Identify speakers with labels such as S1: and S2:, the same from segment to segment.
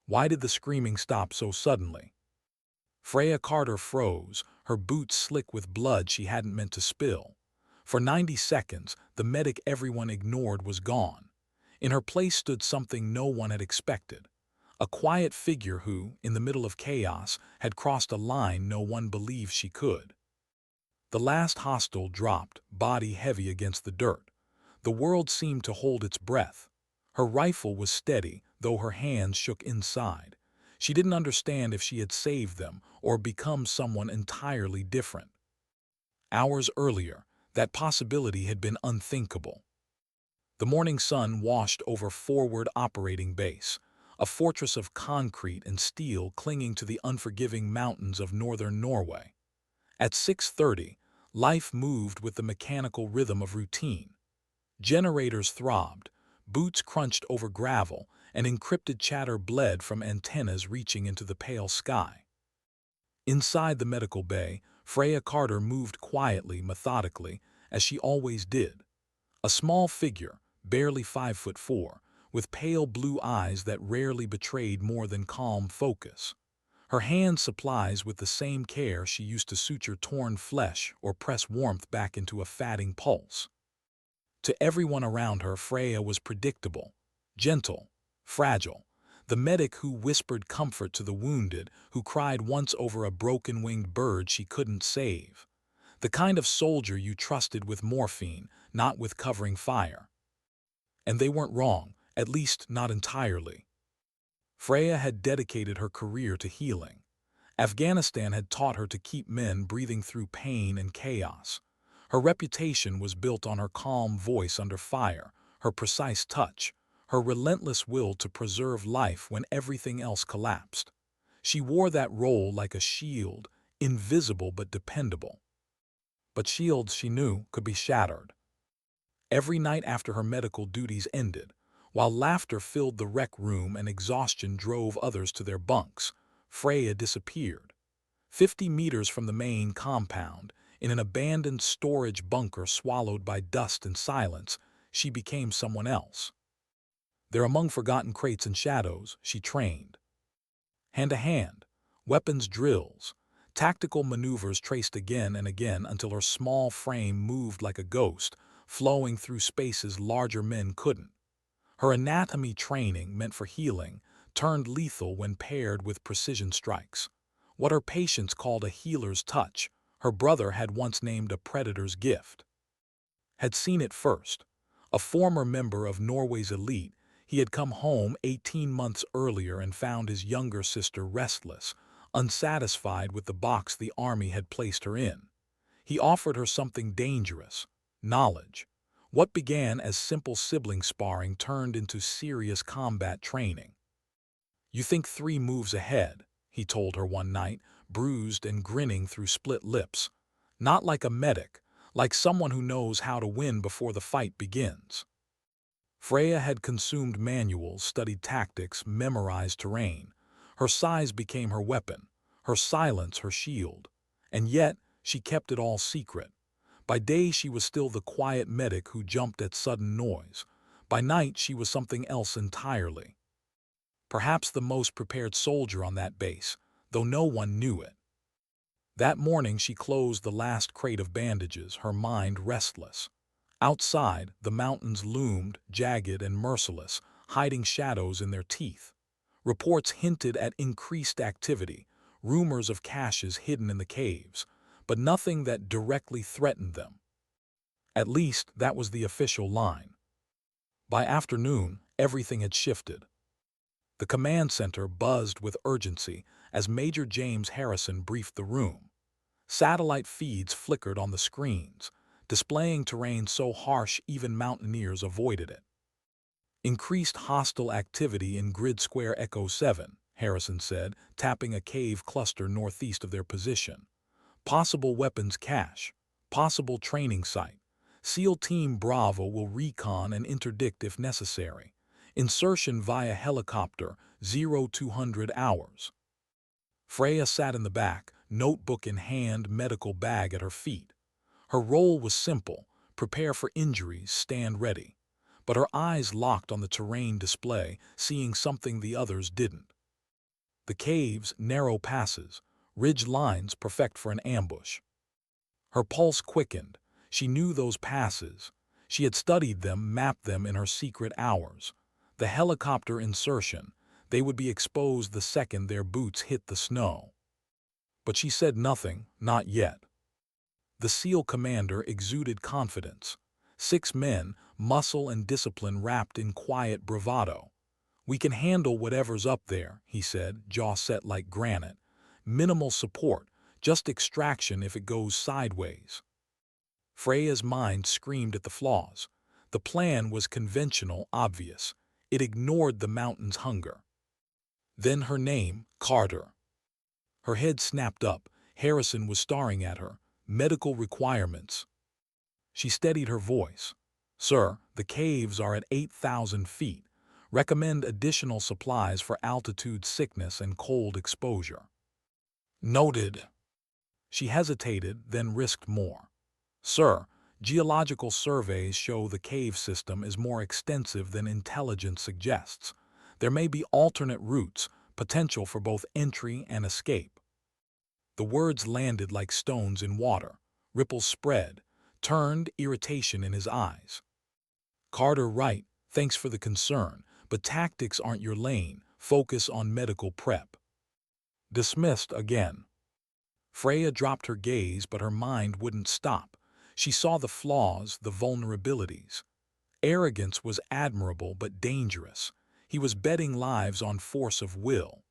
S1: Why did the screaming stop so suddenly? Freya Carter froze, her boots slick with blood she hadn't meant to spill. For 90 seconds, the medic everyone ignored was gone. In her place stood something no one had expected. A quiet figure who, in the middle of chaos, had crossed a line no one believed she could. The last hostile dropped, body heavy against the dirt. The world seemed to hold its breath. Her rifle was steady, though her hands shook inside. She didn't understand if she had saved them or become someone entirely different. Hours earlier, that possibility had been unthinkable. The morning sun washed over forward operating base, a fortress of concrete and steel clinging to the unforgiving mountains of northern Norway. At 6:30, life moved with the mechanical rhythm of routine. Generators throbbed, boots crunched over gravel, and encrypted chatter bled from antennas reaching into the pale sky. Inside the medical bay, Freya Carter moved quietly, methodically, as she always did. A small figure, barely 5'4", with pale blue eyes that rarely betrayed more than calm focus. Her hand supplies with the same care she used to suture torn flesh or press warmth back into a fatting pulse. To everyone around her, Freya was predictable, gentle, fragile, the medic who whispered comfort to the wounded, who cried once over a broken-winged bird she couldn't save. The kind of soldier you trusted with morphine, not with covering fire. And they weren't wrong, at least not entirely. Freya had dedicated her career to healing. Afghanistan had taught her to keep men breathing through pain and chaos. Her reputation was built on her calm voice under fire, her precise touch, her relentless will to preserve life when everything else collapsed. She wore that role like a shield, invisible but dependable. But shields, she knew, could be shattered. Every night after her medical duties ended, while laughter filled the rec room and exhaustion drove others to their bunks, Freya disappeared. 50 meters from the main compound, in an abandoned storage bunker swallowed by dust and silence, she became someone else. There among forgotten crates and shadows, she trained. Hand to hand, weapons drills, tactical maneuvers traced again and again until her small frame moved like a ghost, flowing through spaces larger men couldn't. Her anatomy training, meant for healing, turned lethal when paired with precision strikes. What her patients called a healer's touch, her brother had once named a predator's gift. Had seen it first. A former member of Norway's elite, he had come home 18 months earlier and found his younger sister restless, unsatisfied with the box the army had placed her in. He offered her something dangerous, knowledge. What began as simple sibling sparring turned into serious combat training. "You think 3 moves ahead," he told her one night, bruised and grinning through split lips. "Not like a medic, like someone who knows how to win before the fight begins." Freya had consumed manuals, studied tactics, memorized terrain. Her size became her weapon, her silence her shield. And yet, she kept it all secret. By day she was still the quiet medic who jumped at sudden noise. By night she was something else entirely. Perhaps the most prepared soldier on that base, though no one knew it. That morning she closed the last crate of bandages, her mind restless. Outside, the mountains loomed, jagged and merciless, hiding shadows in their teeth. Reports hinted at increased activity, rumors of caches hidden in the caves, but nothing that directly threatened them. At least, that was the official line. By afternoon, everything had shifted. The command center buzzed with urgency as Major James Harrison briefed the room. Satellite feeds flickered on the screens, displaying terrain so harsh even mountaineers avoided it. "Increased hostile activity in Grid Square Echo 7, Harrison said, tapping a cave cluster northeast of their position. "Possible weapons cache, possible training site. SEAL Team Bravo will recon and interdict if necessary. Insertion via helicopter, 0200 hours." Freya sat in the back, notebook in hand, medical bag at her feet. Her role was simple: prepare for injuries, stand ready. But her eyes locked on the terrain display, seeing something the others didn't. The caves, narrow passes, ridge lines perfect for an ambush. Her pulse quickened. She knew those passes. She had studied them, mapped them in her secret hours. The helicopter insertion, they would be exposed the second their boots hit the snow. But she said nothing, not yet. The SEAL commander exuded confidence. 6 men, muscle and discipline wrapped in quiet bravado. "We can handle whatever's up there," he said, jaw set like granite. "Minimal support, just extraction if it goes sideways." Freya's mind screamed at the flaws. The plan was conventional, obvious. It ignored the mountain's hunger. Then her name, Carter. Her head snapped up. Harrison was staring at her. Medical requirements. She steadied her voice. "Sir, the caves are at 8,000 feet. Recommend additional supplies for altitude sickness and cold exposure." "Noted." She hesitated, then risked more. "Sir, geological surveys show the cave system is more extensive than intelligence suggests. There may be alternate routes, potential for both entry and escape." The words landed like stones in water. Ripples spread, turned, irritation in his eyes. "Carter, right, thanks for the concern, but tactics aren't your lane. Focus on medical prep." Dismissed again. Freya dropped her gaze, but her mind wouldn't stop. She saw the flaws, the vulnerabilities. Arrogance was admirable but dangerous. He was betting lives on force of will.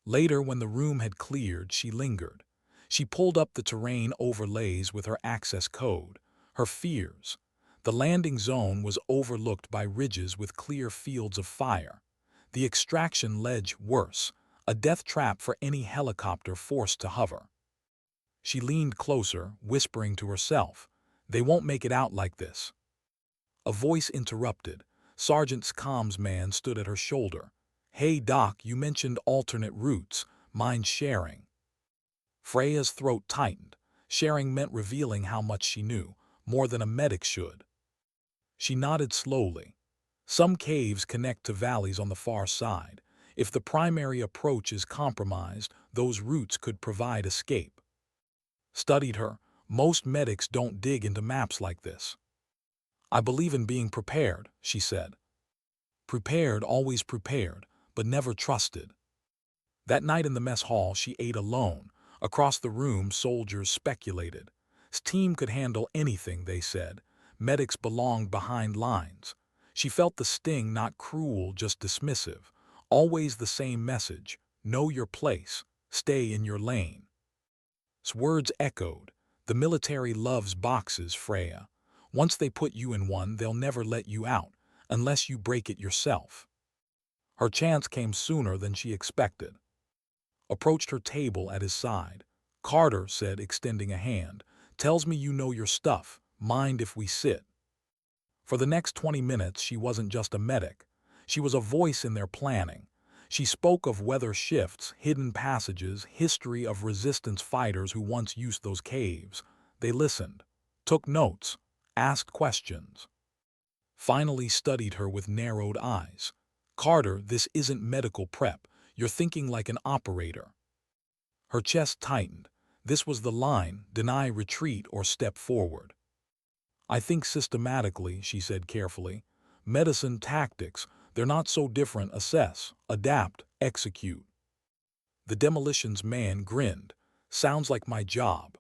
S1: Later, when the room had cleared, she lingered. She pulled up the terrain overlays with her access code. Her fears. The landing zone was overlooked by ridges with clear fields of fire. The extraction ledge worse, a death trap for any helicopter forced to hover. She leaned closer, whispering to herself, "They won't make it out like this." A voice interrupted. Sergeant's comms man stood at her shoulder. "Hey Doc, you mentioned alternate routes. Mind sharing?" Freya's throat tightened. Sharing meant revealing how much she knew, more than a medic should. She nodded slowly. "Some caves connect to valleys on the far side. If the primary approach is compromised, those routes could provide escape." Studied her. "Most medics don't dig into maps like this." "I believe in being prepared," she said. Prepared, always prepared, but never trusted. That night in the mess hall, she ate alone. Across the room, soldiers speculated. His team could handle anything, they said. Medics belonged behind lines. She felt the sting, not cruel, just dismissive. Always the same message: know your place, stay in your lane. His words echoed. The military loves boxes, Freya. Once they put you in one, they'll never let you out, unless you break it yourself. Her chance came sooner than she expected. Approached her table at his side. "Carter," said, extending a hand, "tells me you know your stuff. Mind if we sit?" For the next 20 minutes, she wasn't just a medic. She was a voice in their planning. She spoke of weather shifts, hidden passages, history of resistance fighters who once used those caves. They listened, took notes, asked questions. Finally studied her with narrowed eyes. "Carter, this isn't medical prep. You're thinking like an operator." Her chest tightened. This was the line: deny, retreat, or step forward. "I think systematically," she said carefully. "Medicine, tactics, they're not so different. Assess, adapt, execute." The demolitions man grinned. "Sounds like my job."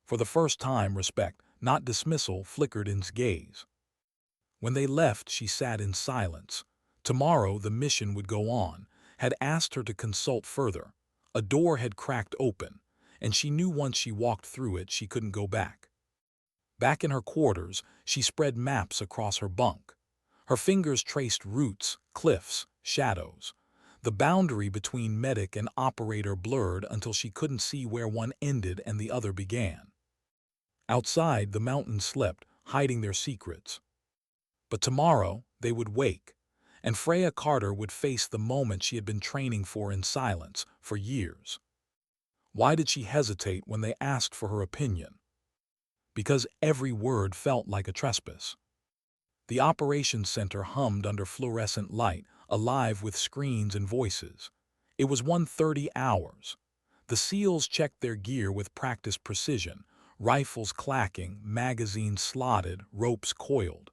S1: For the first time, respect, not dismissal, flickered in his gaze. When they left, she sat in silence. Tomorrow the mission would go on. Had asked her to consult further. A door had cracked open, and she knew once she walked through it, she couldn't go back. Back in her quarters, she spread maps across her bunk. Her fingers traced routes, cliffs, shadows. The boundary between medic and operator blurred until she couldn't see where one ended and the other began. Outside, the mountains slept, hiding their secrets. But tomorrow, they would wake, and Freya Carter would face the moment she had been training for in silence for years. Why did she hesitate when they asked for her opinion? Because every word felt like a trespass. The operations center hummed under fluorescent light, alive with screens and voices. It was 1:30 hours. The SEALs checked their gear with practiced precision, rifles clacking, magazines slotted, ropes coiled.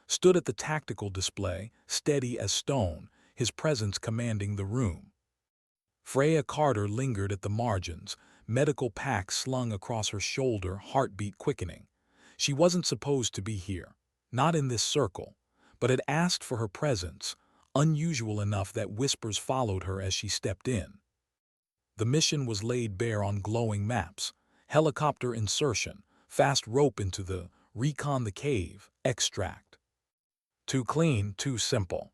S1: Stood at the tactical display, steady as stone, his presence commanding the room. Freya Carter lingered at the margins, medical pack slung across her shoulder, heartbeat quickening. She wasn't supposed to be here, not in this circle, but had asked for her presence, unusual enough that whispers followed her as she stepped in. The mission was laid bare on glowing maps: helicopter insertion, fast rope into the Recon the cave, extract. Too clean, too simple.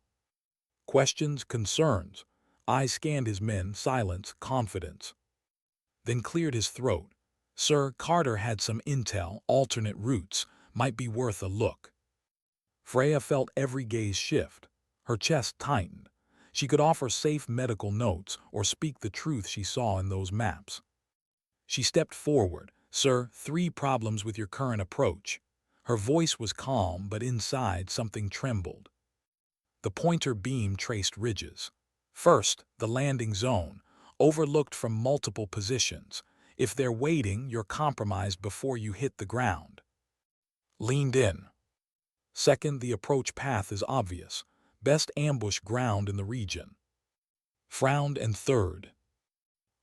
S1: Questions, concerns. I scanned his men, silence, confidence. Then cleared his throat. Sir, Carter had some intel, alternate routes, might be worth a look. Freya felt every gaze shift. Her chest tightened. She could offer safe medical notes or speak the truth she saw in those maps. She stepped forward. Sir, 3 problems with your current approach. Her voice was calm, but inside something trembled. The pointer beam traced ridges. First, the landing zone, overlooked from multiple positions. If they're waiting, you're compromised before you hit the ground. Leaned in. Second, the approach path is obvious. Best ambush ground in the region. Frowned. And third,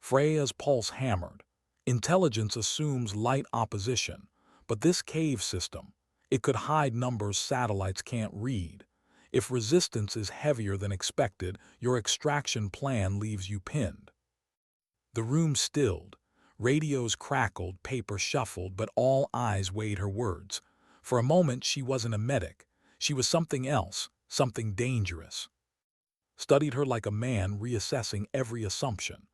S1: Freya's pulse hammered. Intelligence assumes light opposition, but this cave system, it could hide numbers satellites can't read. If resistance is heavier than expected, your extraction plan leaves you pinned. The room stilled. Radios crackled, paper shuffled, but all eyes weighed her words. For a moment, she wasn't a medic. She was something else, something dangerous. Studied her like a man reassessing every assumption.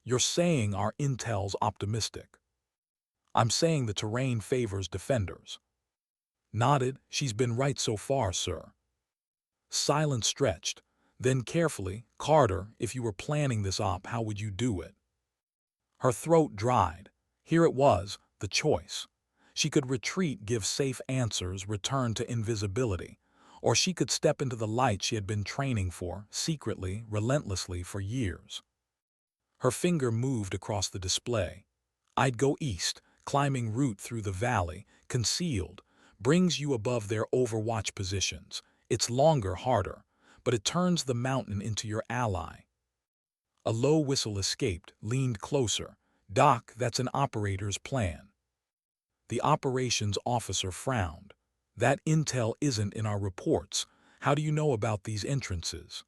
S1: You're saying our intel's optimistic. I'm saying the terrain favors defenders. Nodded. She's been right so far, sir. Silence stretched. Then carefully, Carter, if you were planning this op, how would you do it? Her throat dried. Here it was, the choice. She could retreat, give safe answers, return to invisibility. Or she could step into the light she had been training for, secretly, relentlessly for years. Her finger moved across the display. I'd go east, climbing route through the valley, concealed, brings you above their overwatch positions. It's longer, harder, but it turns the mountain into your ally. A low whistle escaped, leaned closer. Doc, that's an operator's plan. The operations officer frowned. That intel isn't in our reports. How do you know about these entrances?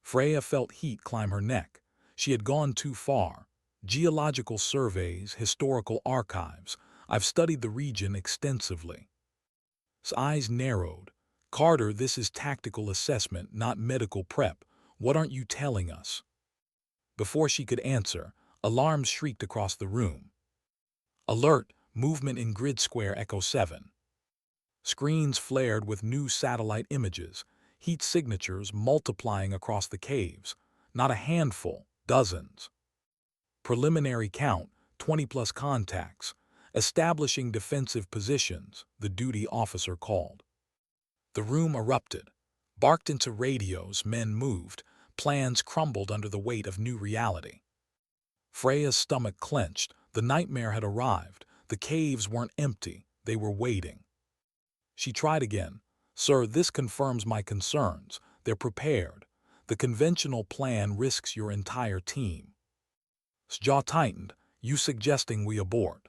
S1: Freya felt heat climb her neck. She had gone too far. Geological surveys, historical archives. I've studied the region extensively. His eyes narrowed. Carter, this is tactical assessment, not medical prep. What aren't you telling us? Before she could answer, alarms shrieked across the room. Alert, movement in grid square Echo 7. Screens flared with new satellite images, heat signatures multiplying across the caves. Not a handful, dozens. Preliminary count, 20+ contacts. Establishing defensive positions, the duty officer called. The room erupted. Barked into radios, men moved. Plans crumbled under the weight of new reality. Freya's stomach clenched. The nightmare had arrived. The caves weren't empty. They were waiting. She tried again. Sir, this confirms my concerns. They're prepared. The conventional plan risks your entire team. His jaw tightened. You suggesting we abort?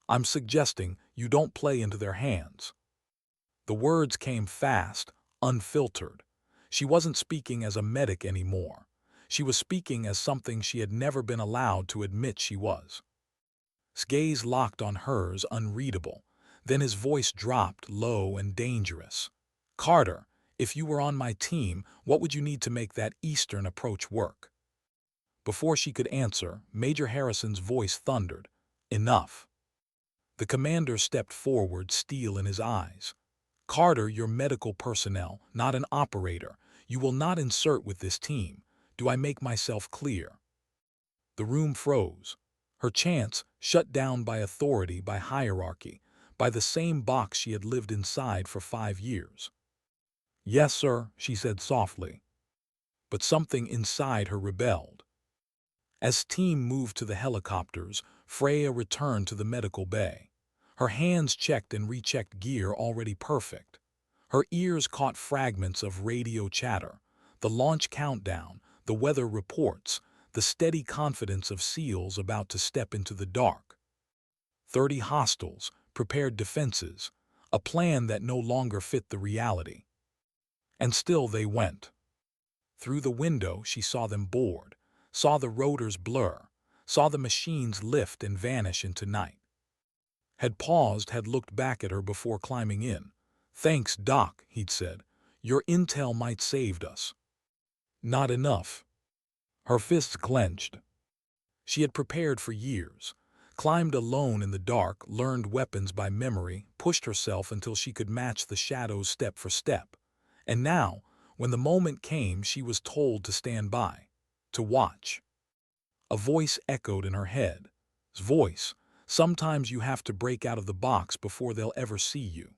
S1: I'm suggesting you don't play into their hands. The words came fast, unfiltered. She wasn't speaking as a medic anymore. She was speaking as something she had never been allowed to admit she was. His gaze locked on hers, unreadable. Then his voice dropped, low and dangerous. Carter, if you were on my team, what would you need to make that eastern approach work? Before she could answer, Major Harrison's voice thundered. Enough. The commander stepped forward, steel in his eyes. Carter, you're medical personnel, not an operator. You will not insert with this team. Do I make myself clear? The room froze. Her chance, shut down by authority, by hierarchy, by the same box she had lived inside for 5 years. Yes, sir, she said softly. but something inside her rebelled. As team moved to the helicopters, Freya returned to the medical bay. Her hands checked and rechecked gear already perfect. Her ears caught fragments of radio chatter, the launch countdown, the weather reports, the steady confidence of SEALs about to step into the dark. 30 hostiles, prepared defenses, a plan that no longer fit the reality. And still they went. Through the window she saw them board, saw the rotors blur, saw the machines lift and vanish into night. Had paused, had looked back at her before climbing in. "Thanks, Doc," he'd said. "Your intel might saved us." Not enough. Her fists clenched. She had prepared for years, climbed alone in the dark, learned weapons by memory, pushed herself until she could match the shadows step for step. And now, when the moment came, she was told to stand by, to watch. A voice echoed in her head. Voice, sometimes you have to break out of the box before they'll ever see you.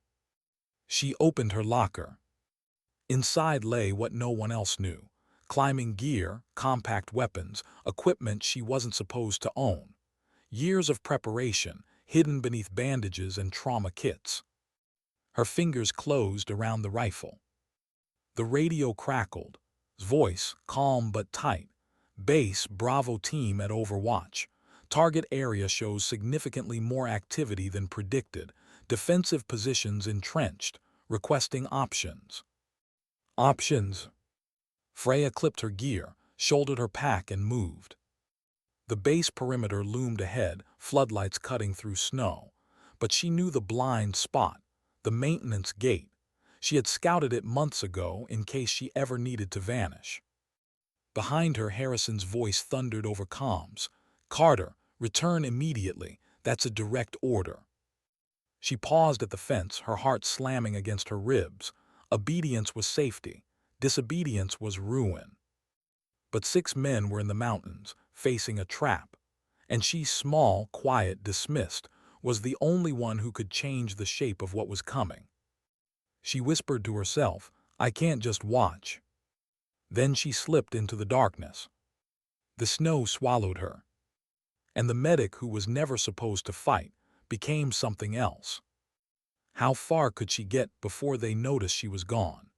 S1: She opened her locker. Inside lay what no one else knew. Climbing gear, compact weapons, equipment she wasn't supposed to own. Years of preparation, hidden beneath bandages and trauma kits. Her fingers closed around the rifle. The radio crackled. Voice, calm but tight. Base, Bravo team at Overwatch. Target area shows significantly more activity than predicted. Defensive positions entrenched. Requesting options. Options. Freya clipped her gear, shouldered her pack, and moved. The base perimeter loomed ahead, floodlights cutting through snow. But she knew the blind spot, the maintenance gate. She had scouted it months ago in case she ever needed to vanish. Behind her, Harrison's voice thundered over comms. "Carter, return immediately. That's a direct order." She paused at the fence, her heart slamming against her ribs. Obedience was safety. Disobedience was ruin. But 6 men were in the mountains, facing a trap. And she, small, quiet, dismissed, was the only one who could change the shape of what was coming. She whispered to herself, "I can't just watch." Then she slipped into the darkness. The snow swallowed her. And the medic, who was never supposed to fight, became something else. How far could she get before they noticed she was gone?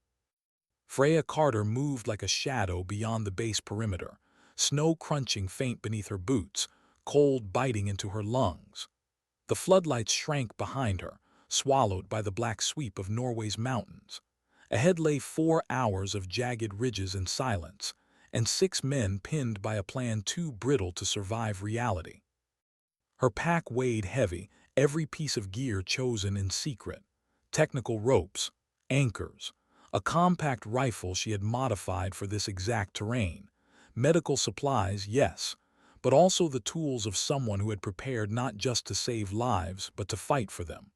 S1: Freya Carter moved like a shadow beyond the base perimeter, snow crunching faint beneath her boots, cold biting into her lungs. The floodlights shrank behind her, swallowed by the black sweep of Norway's mountains. Ahead lay 4 hours of jagged ridges and silence, and 6 men pinned by a plan too brittle to survive reality. Her pack weighed heavy, every piece of gear chosen in secret. Technical ropes, anchors, a compact rifle she had modified for this exact terrain. Medical supplies, yes, but also the tools of someone who had prepared not just to save lives, but to fight for them.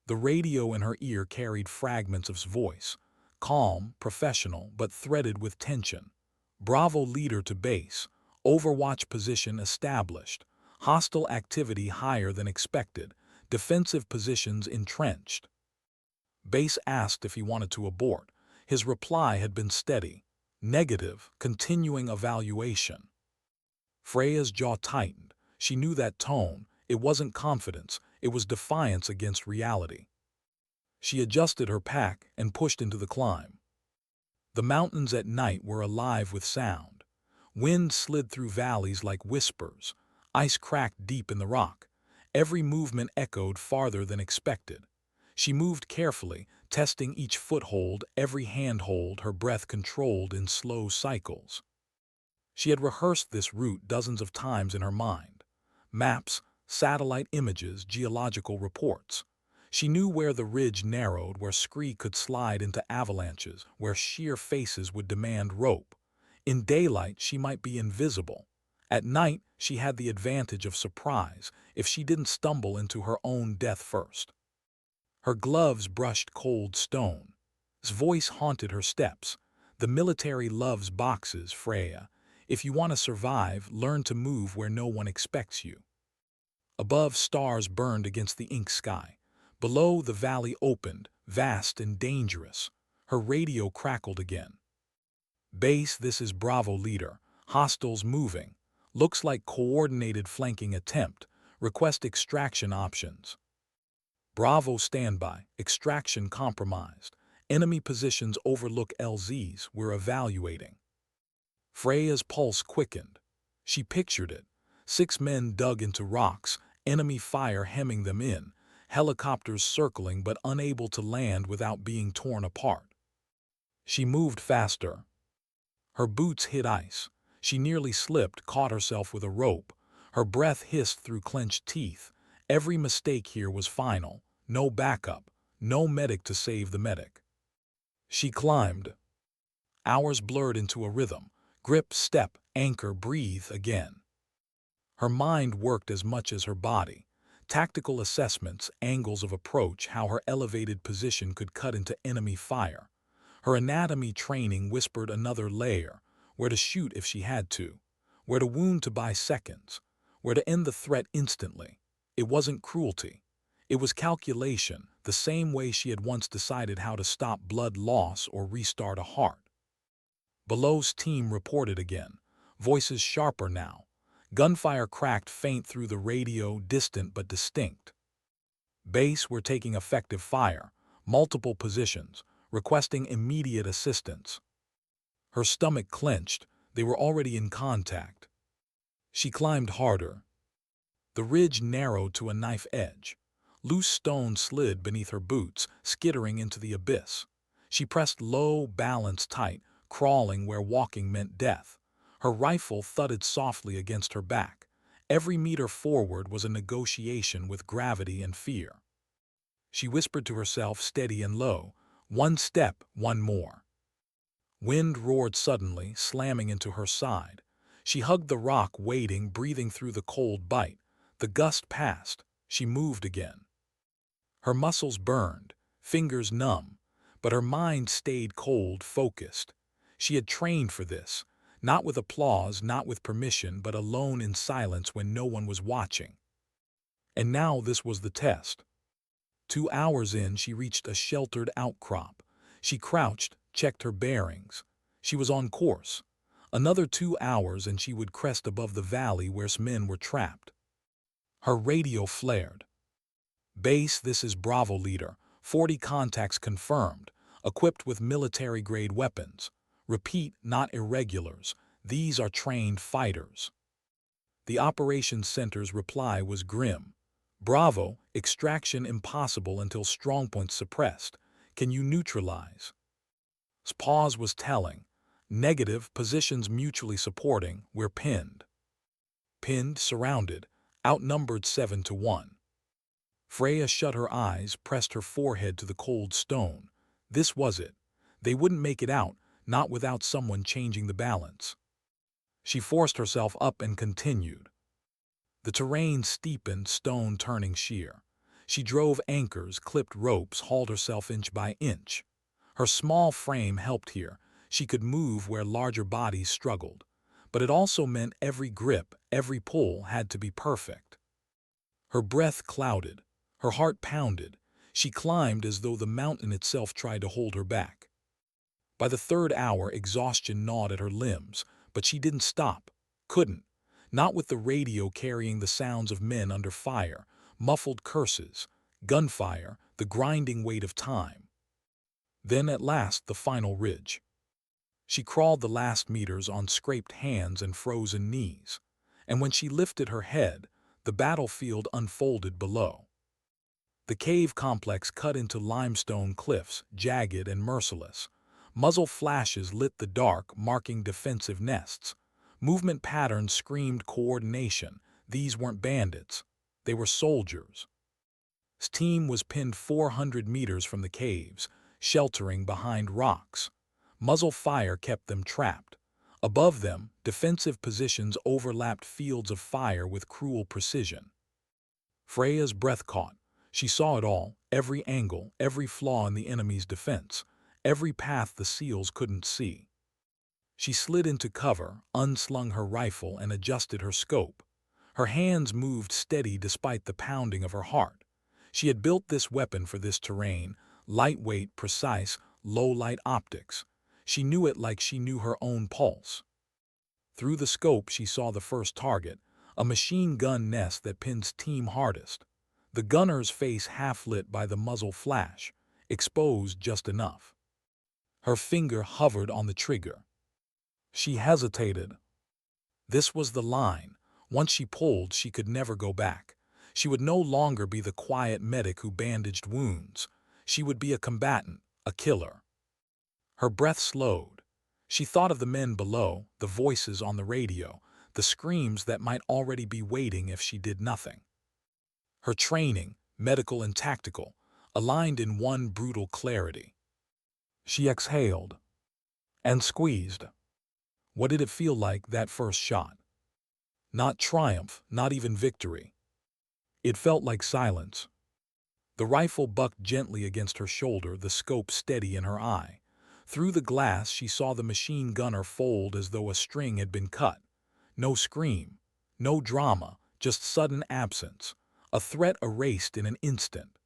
S1: The radio in her ear carried fragments of his voice, calm, professional, but threaded with tension. Bravo leader to base, Overwatch position established, hostile activity higher than expected, defensive positions entrenched. Base asked if he wanted to abort. His reply had been steady. Negative, continuing evaluation. Freya's jaw tightened. She knew that tone. It wasn't confidence, it was defiance against reality. She adjusted her pack and pushed into the climb. The mountains at night were alive with sound. Wind slid through valleys like whispers. Ice cracked deep in the rock. Every movement echoed farther than expected. She moved carefully, testing each foothold, every handhold, her breath controlled in slow cycles. She had rehearsed this route dozens of times in her mind. Maps, satellite images, geological reports. She knew where the ridge narrowed, where scree could slide into avalanches, where sheer faces would demand rope. In daylight, she might be invisible. At night, she had the advantage of surprise if she didn't stumble into her own death first. Her gloves brushed cold stone. His voice haunted her steps. "The military loves boxes, Freya. If you want to survive, learn to move where no one expects you." Above, stars burned against the ink sky. Below, the valley opened, vast and dangerous. Her radio crackled again. Base, this is Bravo leader. Hostiles moving. Looks like coordinated flanking attempt. Request extraction options. Bravo standby. Extraction compromised. Enemy positions overlook LZs. We're evaluating. Freya's pulse quickened. She pictured it. 6 men dug into rocks, enemy fire hemming them in, helicopters circling but unable to land without being torn apart. She moved faster. Her boots hit ice. She nearly slipped, caught herself with a rope. Her breath hissed through clenched teeth. Every mistake here was final. No backup. No medic to save the medic. She climbed. Hours blurred into a rhythm. Grip, step, anchor, breathe again. Her mind worked as much as her body. Tactical assessments, angles of approach, how her elevated position could cut into enemy fire. Her anatomy training whispered another layer, where to shoot if she had to, where to wound to buy seconds, where to end the threat instantly. It wasn't cruelty. It was calculation, the same way she had once decided how to stop blood loss or restart a heart. Below's team reported again, voices sharper now. Gunfire cracked faint through the radio, distant but distinct. Base, we're taking effective fire, multiple positions, requesting immediate assistance. Her stomach clenched. They were already in contact. She climbed harder. The ridge narrowed to a knife edge. Loose stone slid beneath her boots, skittering into the abyss. She pressed low, balance tight, crawling where walking meant death. Her rifle thudded softly against her back. Every meter forward was a negotiation with gravity and fear. She whispered to herself, steady and low, 1 step, 1 more. Wind roared suddenly, slamming into her side. She hugged the rock, waiting, breathing through the cold bite. The gust passed. She moved again. Her muscles burned, fingers numb, but her mind stayed cold, focused. She had trained for this, not with applause, not with permission, but alone in silence when no one was watching. And now this was the test. 2 hours in, she reached a sheltered outcrop. She crouched, checked her bearings. She was on course. Another 2 hours and she would crest above the valley where men were trapped. Her radio flared. Base, this is Bravo leader. 40 contacts confirmed, equipped with military-grade weapons. Repeat, not irregulars. These are trained fighters. The operations center's reply was grim. Bravo, extraction impossible until strongpoints suppressed. Can you neutralize? Pause was telling. Negative, positions mutually supporting, we're pinned. Pinned, surrounded, outnumbered 7 to 1. Freya shut her eyes, pressed her forehead to the cold stone. This was it. They wouldn't make it out, not without someone changing the balance. She forced herself up and continued. The terrain steepened, stone turning sheer. She drove anchors, clipped ropes, hauled herself inch by inch. Her small frame helped here. She could move where larger bodies struggled. But it also meant every grip, every pull had to be perfect. Her breath clouded. Her heart pounded. She climbed as though the mountain itself tried to hold her back. By the 3rd hour, exhaustion gnawed at her limbs, but she didn't stop. Couldn't. Not with the radio carrying the sounds of men under fire, muffled curses, gunfire, the grinding weight of time. Then at last the final ridge. She crawled the last meters on scraped hands and frozen knees, and when she lifted her head, the battlefield unfolded below. The cave complex cut into limestone cliffs, jagged and merciless. Muzzle flashes lit the dark, marking defensive nests. Movement patterns screamed coordination. These weren't bandits. They were soldiers. His team was pinned 400 meters from the caves, sheltering behind rocks. Muzzle fire kept them trapped. Above them, defensive positions overlapped fields of fire with cruel precision. Freya's breath caught. She saw it all, every angle, every flaw in the enemy's defense, every path the SEALs couldn't see. She slid into cover, unslung her rifle, and adjusted her scope. Her hands moved steady despite the pounding of her heart. She had built this weapon for this terrain, lightweight, precise, low-light optics. She knew it like she knew her own pulse. Through the scope she saw the first target, a machine gun nest that pins team hardest. The gunner's face half-lit by the muzzle flash, exposed just enough. Her finger hovered on the trigger. She hesitated. This was the line. Once she pulled, she could never go back. She would no longer be the quiet medic who bandaged wounds. She would be a combatant, a killer. Her breath slowed. She thought of the men below, the voices on the radio, the screams that might already be waiting if she did nothing. Her training, medical and tactical, aligned in one brutal clarity. She exhaled and squeezed. What did it feel like, that first shot? Not triumph, not even victory. It felt like silence. The rifle bucked gently against her shoulder, the scope steady in her eye. Through the glass she saw the machine gunner fold as though a string had been cut. No scream, no drama, just sudden absence, a threat erased in an instant.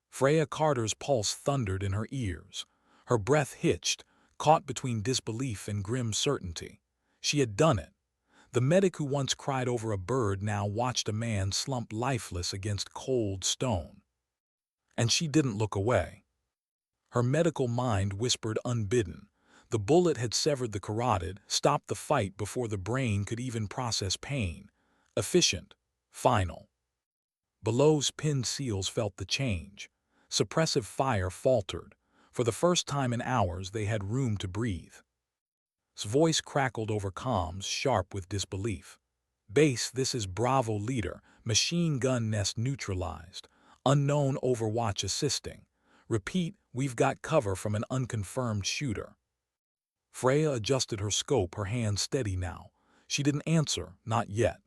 S1: Freya Carter's pulse thundered in her ears. Her breath hitched, caught between disbelief and grim certainty. She had done it. The medic who once cried over a bird now watched a man slump lifeless against cold stone. And she didn't look away. Her medical mind whispered unbidden. The bullet had severed the carotid, stopped the fight before the brain could even process pain. Efficient, final. Below's pinned seals felt the change. Suppressive fire faltered. For the first time in hours they had room to breathe. His voice crackled over comms, sharp with disbelief. "Base, this is Bravo leader. Machine gun nest neutralized. Unknown overwatch assisting. Repeat, we've got cover from an unconfirmed shooter." Freya adjusted her scope, her hands steady now. She didn't answer, not yet.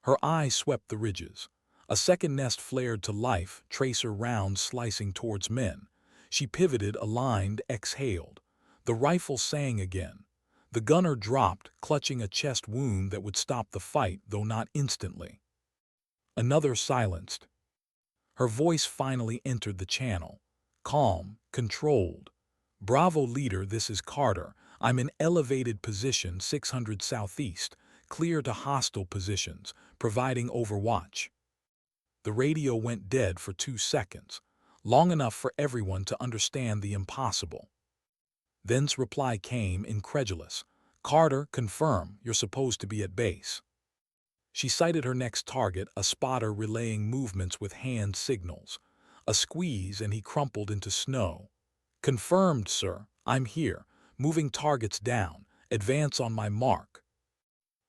S1: Her eye swept the ridges. A second nest flared to life, tracer rounds slicing towards men. She pivoted, aligned, exhaled. The rifle sang again. The gunner dropped, clutching a chest wound that would stop the fight, though not instantly. Another silenced. Her voice finally entered the channel. Calm, controlled. "Bravo leader, this is Carter. I'm in elevated position 600 southeast, clear to hostile positions, providing overwatch." The radio went dead for 2 seconds, long enough for everyone to understand the impossible. Then's reply came, incredulous. "Carter, confirm, you're supposed to be at base." She sighted her next target, a spotter relaying movements with hand signals. A squeeze and he crumpled into snow. "Confirmed, sir. I'm here. Moving targets down. Advance on my mark."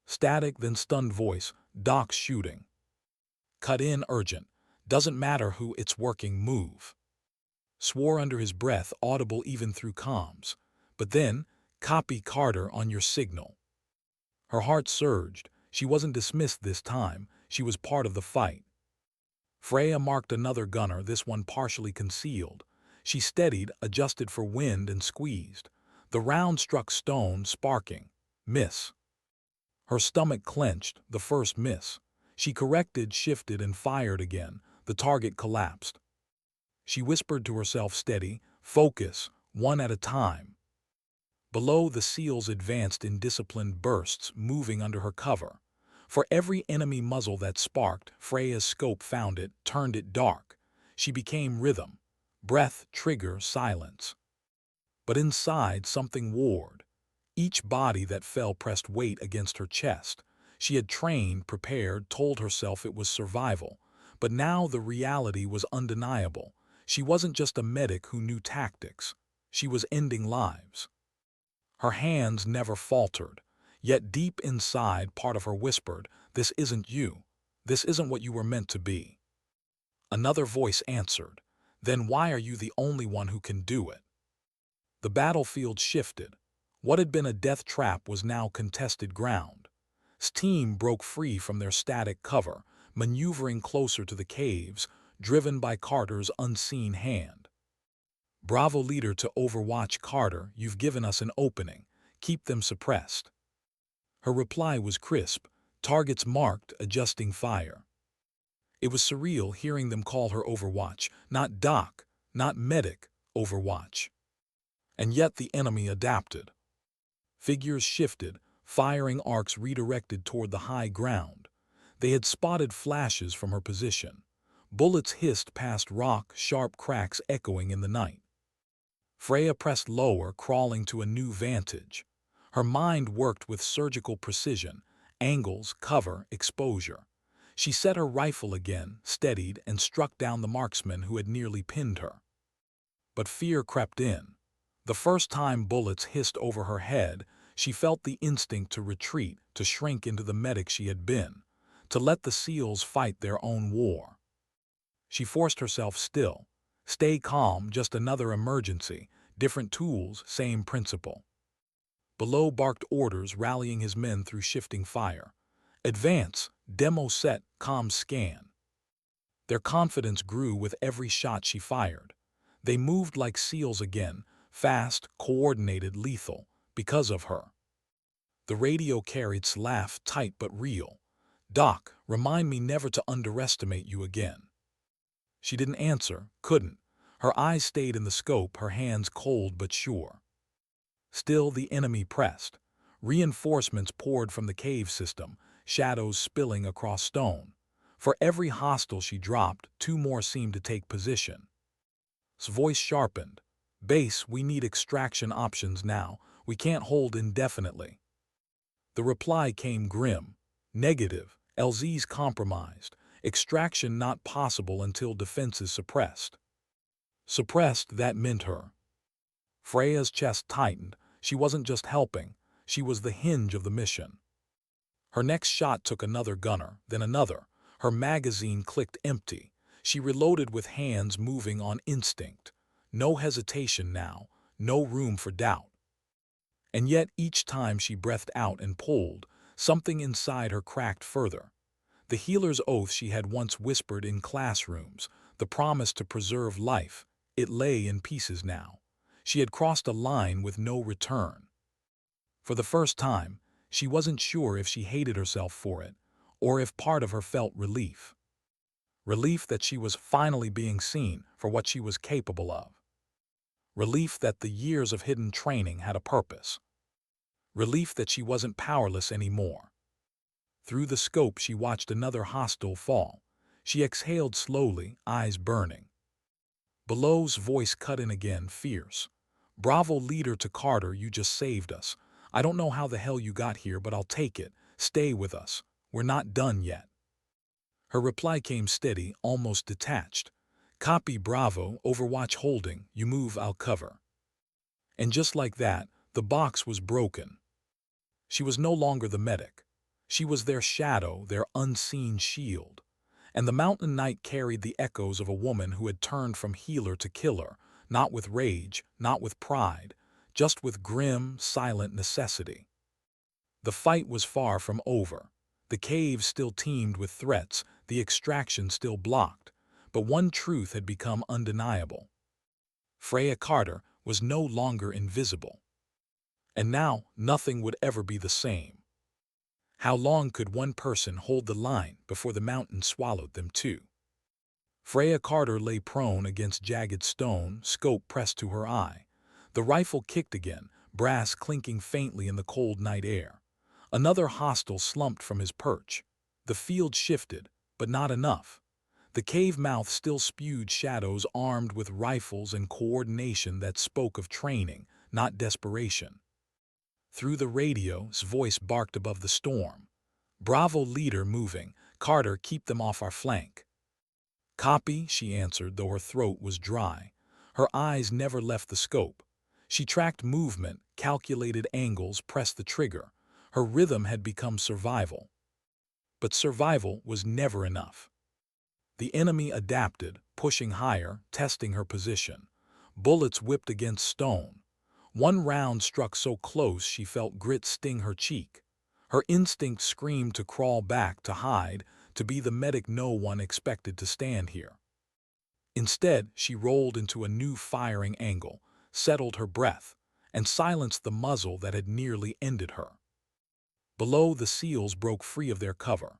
S1: Static, then stunned voice. "Doc's shooting." "Cut in, urgent. Doesn't matter who, it's working, move." Swore under his breath, audible even through comms. But then, "Copy Carter on your signal." Her heart surged. She wasn't dismissed this time. She was part of the fight. Freya marked another gunner, this one partially concealed. She steadied, adjusted for wind, and squeezed. The round struck stone, sparking. Miss. Her stomach clenched, the first miss. She corrected, shifted, and fired again. The target collapsed. She whispered to herself, "Steady, focus, one at a time." Below, the seals advanced in disciplined bursts, moving under her cover. For every enemy muzzle that sparked, Freya's scope found it, turned it dark. She became rhythm. Breath, trigger, silence. But inside, something warred. Each body that fell pressed weight against her chest. She had trained, prepared, told herself it was survival. But now the reality was undeniable. She wasn't just a medic who knew tactics. She was ending lives. Her hands never faltered. Yet deep inside, part of her whispered, "This isn't you. This isn't what you were meant to be." Another voice answered, "Then why are you the only one who can do it?" The battlefield shifted. What had been a death trap was now contested ground. Steam broke free from their static cover, maneuvering closer to the caves, driven by Carter's unseen hand. "Bravo leader to Overwatch Carter, you've given us an opening. Keep them suppressed." Her reply was crisp, targets marked, adjusting fire. It was surreal hearing them call her Overwatch, not Doc, not Medic, Overwatch. And yet the enemy adapted. Figures shifted, firing arcs redirected toward the high ground. They had spotted flashes from her position. Bullets hissed past rock, sharp cracks echoing in the night. Freya pressed lower, crawling to a new vantage. Her mind worked with surgical precision, angles, cover, exposure. She set her rifle again, steadied, and struck down the marksman who had nearly pinned her. But fear crept in. The first time bullets hissed over her head, she felt the instinct to retreat, to shrink into the medic she had been, to let the SEALs fight their own war. She forced herself still. Stay calm, just another emergency. Different tools, same principle. Below barked orders, rallying his men through shifting fire. Advance, demo set, comm scan. Their confidence grew with every shot she fired. They moved like SEALs again, fast, coordinated, lethal, because of her. The radio carried laugh, tight but real. "Doc, remind me never to underestimate you again." She didn't answer, couldn't. Her eyes stayed in the scope, her hands cold but sure. Still the enemy pressed. Reinforcements poured from the cave system, shadows spilling across stone. For every hostile she dropped, two more seemed to take position. His voice sharpened. "Base, we need extraction options now. We can't hold indefinitely." The reply came grim. "Negative. LZ's compromised. Extraction not possible until defenses suppressed." Suppressed, that meant her. Freya's chest tightened. She wasn't just helping. She was the hinge of the mission. Her next shot took another gunner, then another. Her magazine clicked empty. She reloaded with hands moving on instinct. No hesitation now, no room for doubt. And yet each time she breathed out and pulled, something inside her cracked further. The healer's oath she had once whispered in classrooms, the promise to preserve life, it lay in pieces now. She had crossed a line with no return. For the first time, she wasn't sure if she hated herself for it, or if part of her felt relief. Relief that she was finally being seen for what she was capable of. Relief that the years of hidden training had a purpose. Relief that she wasn't powerless anymore. Through the scope she watched another hostile fall. She exhaled slowly, eyes burning. Below's voice cut in again, fierce. "Bravo leader to Carter, you just saved us. I don't know how the hell you got here, but I'll take it. Stay with us. We're not done yet." Her reply came steady, almost detached. "Copy, Bravo, Overwatch holding. You move, I'll cover." And just like that, the box was broken. She was no longer the medic. She was their shadow, their unseen shield. And the mountain night carried the echoes of a woman who had turned from healer to killer, not with rage, not with pride, just with grim, silent necessity. The fight was far from over. The cave still teemed with threats, the extraction still blocked, but one truth had become undeniable. Freya Carter was no longer invisible. And now nothing would ever be the same. How long could one person hold the line before the mountain swallowed them too? Freya Carter lay prone against jagged stone, scope pressed to her eye. The rifle kicked again, brass clinking faintly in the cold night air. Another hostile slumped from his perch. The field shifted, but not enough. The cave mouth still spewed shadows armed with rifles and coordination that spoke of training, not desperation. Through the radio's voice barked above the storm. "Bravo leader moving. Carter, keep them off our flank." "Copy," she answered, though her throat was dry. Her eyes never left the scope. She tracked movement, calculated angles, pressed the trigger. Her rhythm had become survival. But survival was never enough. The enemy adapted, pushing higher, testing her position. Bullets whipped against stone. One round struck so close she felt grit sting her cheek. Her instinct screamed to crawl back, to hide, to be the medic no one expected to stand here. Instead, she rolled into a new firing angle, settled her breath, and silenced the muzzle that had nearly ended her. Below, the SEALs broke free of their cover.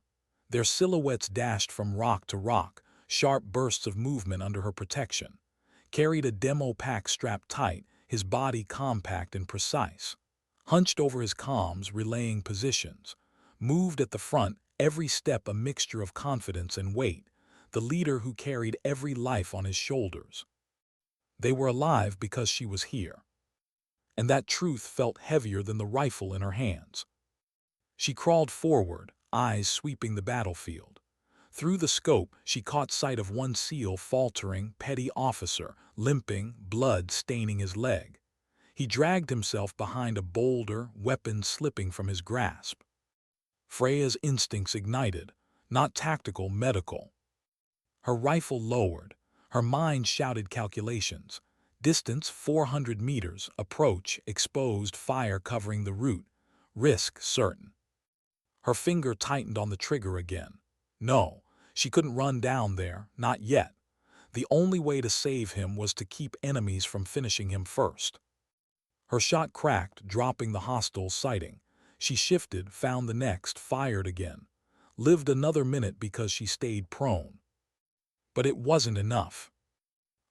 S1: Their silhouettes dashed from rock to rock, sharp bursts of movement under her protection. Carried a demo pack strapped tight, his body compact and precise. Hunched over his comms, relaying positions. Moved at the front, every step a mixture of confidence and weight, the leader who carried every life on his shoulders. They were alive because she was here. And that truth felt heavier than the rifle in her hands. She crawled forward, eyes sweeping the battlefield. Through the scope, she caught sight of one SEAL faltering, petty officer, limping, blood staining his leg. He dragged himself behind a boulder, weapon slipping from his grasp. Freya's instincts ignited, not tactical, medical. Her rifle lowered. Her mind shouted calculations. Distance 400 meters, approach, exposed, fire covering the route, risk certain. Her finger tightened on the trigger again. No, she couldn't run down there, not yet. The only way to save him was to keep enemies from finishing him first. Her shot cracked, dropping the hostile sighting. She shifted, found the next, fired again. Lived another minute because she stayed prone. But it wasn't enough.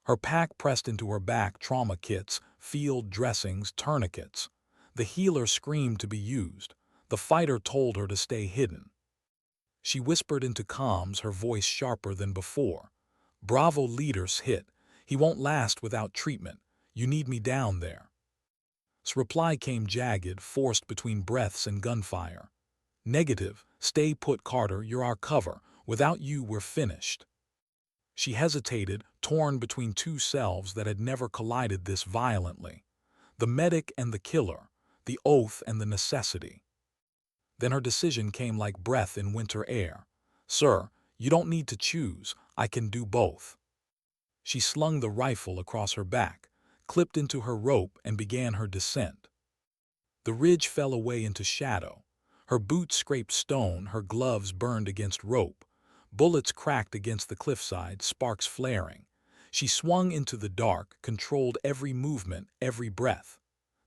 S1: Her pack pressed into her back, trauma kits, field dressings, tourniquets. The healer screamed to be used. The fighter told her to stay hidden. She whispered into comms, her voice sharper than before. Bravo leaders hit. He won't last without treatment. You need me down there. His reply came jagged, forced between breaths and gunfire. Negative. Stay put, Carter. You're our cover. Without you, we're finished. She hesitated, torn between two selves that had never collided this violently. The medic and the killer. The oath and the necessity. Then her decision came like breath in winter air. Sir, you don't need to choose. I can do both. She slung the rifle across her back, clipped into her rope, and began her descent. The ridge fell away into shadow. Her boots scraped stone, her gloves burned against rope. Bullets cracked against the cliffside, sparks flaring. She swung into the dark, controlled every movement, every breath.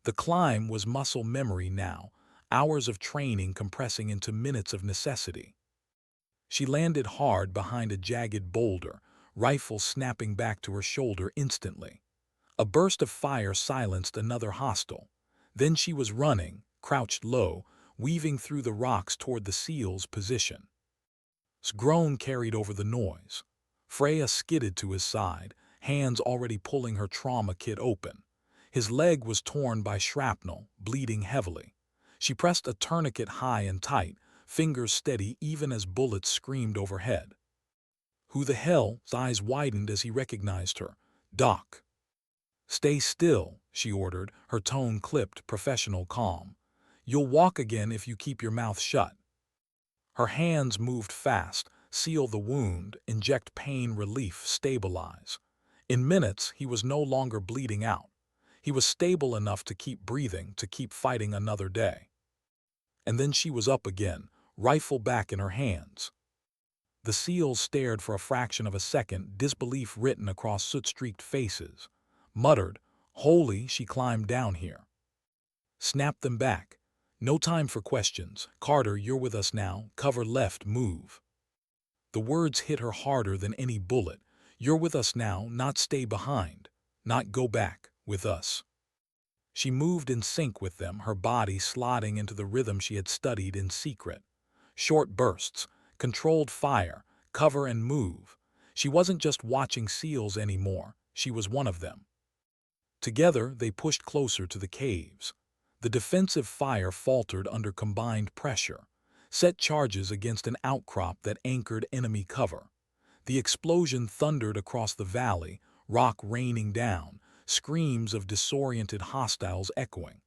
S1: The climb was muscle memory now, hours of training compressing into minutes of necessity. She landed hard behind a jagged boulder, rifle snapping back to her shoulder instantly. A burst of fire silenced another hostile. Then she was running, crouched low, weaving through the rocks toward the SEAL's position. His groan carried over the noise. Freya skidded to his side, hands already pulling her trauma kit open. His leg was torn by shrapnel, bleeding heavily. She pressed a tourniquet high and tight, fingers steady even as bullets screamed overhead. Who the hell? His eyes widened as he recognized her. Doc. Stay still, she ordered, her tone clipped, professional calm. You'll walk again if you keep your mouth shut. Her hands moved fast, seal the wound, inject pain relief, stabilize. In minutes, he was no longer bleeding out. He was stable enough to keep breathing, to keep fighting another day. And then she was up again, rifle back in her hands. The SEALs stared for a fraction of a second, disbelief written across soot-streaked faces. Muttered, "Holy," she climbed down here. Snapped them back. No time for questions. Carter, you're with us now. Cover left, move. The words hit her harder than any bullet. You're with us now, not stay behind. Not go back, with us. She moved in sync with them, her body slotting into the rhythm she had studied in secret. Short bursts, controlled fire, cover and move. She wasn't just watching SEALs anymore, she was one of them. Together, they pushed closer to the caves. The defensive fire faltered under combined pressure, set charges against an outcrop that anchored enemy cover. The explosion thundered across the valley, rock raining down, screams of disoriented hostiles echoing.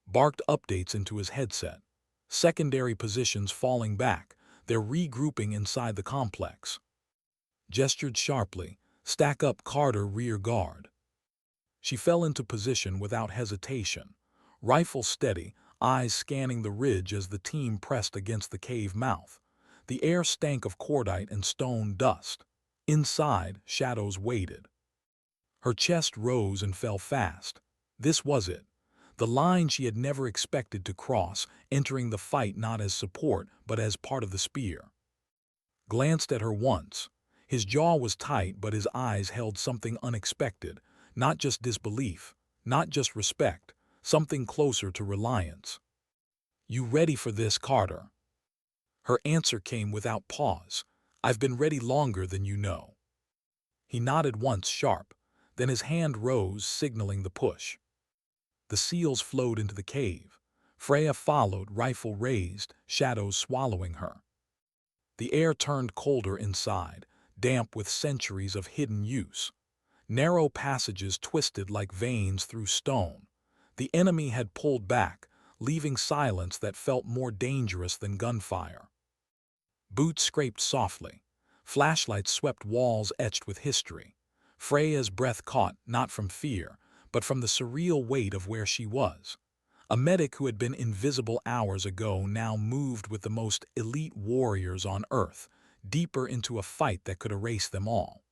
S1: Barked updates into his headset. Secondary positions falling back, they're regrouping inside the complex. Gestured sharply, stack up, Carter, rear guard. She fell into position without hesitation. Rifle steady, eyes scanning the ridge as the team pressed against the cave mouth. The air stank of cordite and stone dust. Inside, shadows waited. Her chest rose and fell fast. This was it. The line she had never expected to cross, entering the fight not as support, but as part of the spear. Glanced at her once. His jaw was tight, but his eyes held something unexpected. Not just disbelief. not just respect, something closer to reliance. "You ready for this, Carter?" Her answer came without pause. "I've been ready longer than you know." He nodded once sharp, then his hand rose, signaling the push. The seals flowed into the cave. Freya followed, rifle raised, shadows swallowing her. The air turned colder inside, damp with centuries of hidden use. Narrow passages twisted like veins through stone. The enemy had pulled back, leaving silence that felt more dangerous than gunfire. Boots scraped softly. Flashlights swept walls etched with history. Freya's breath caught, not from fear, but from the surreal weight of where she was. A medic who had been invisible hours ago now moved with the most elite warriors on Earth, deeper into a fight that could erase them all.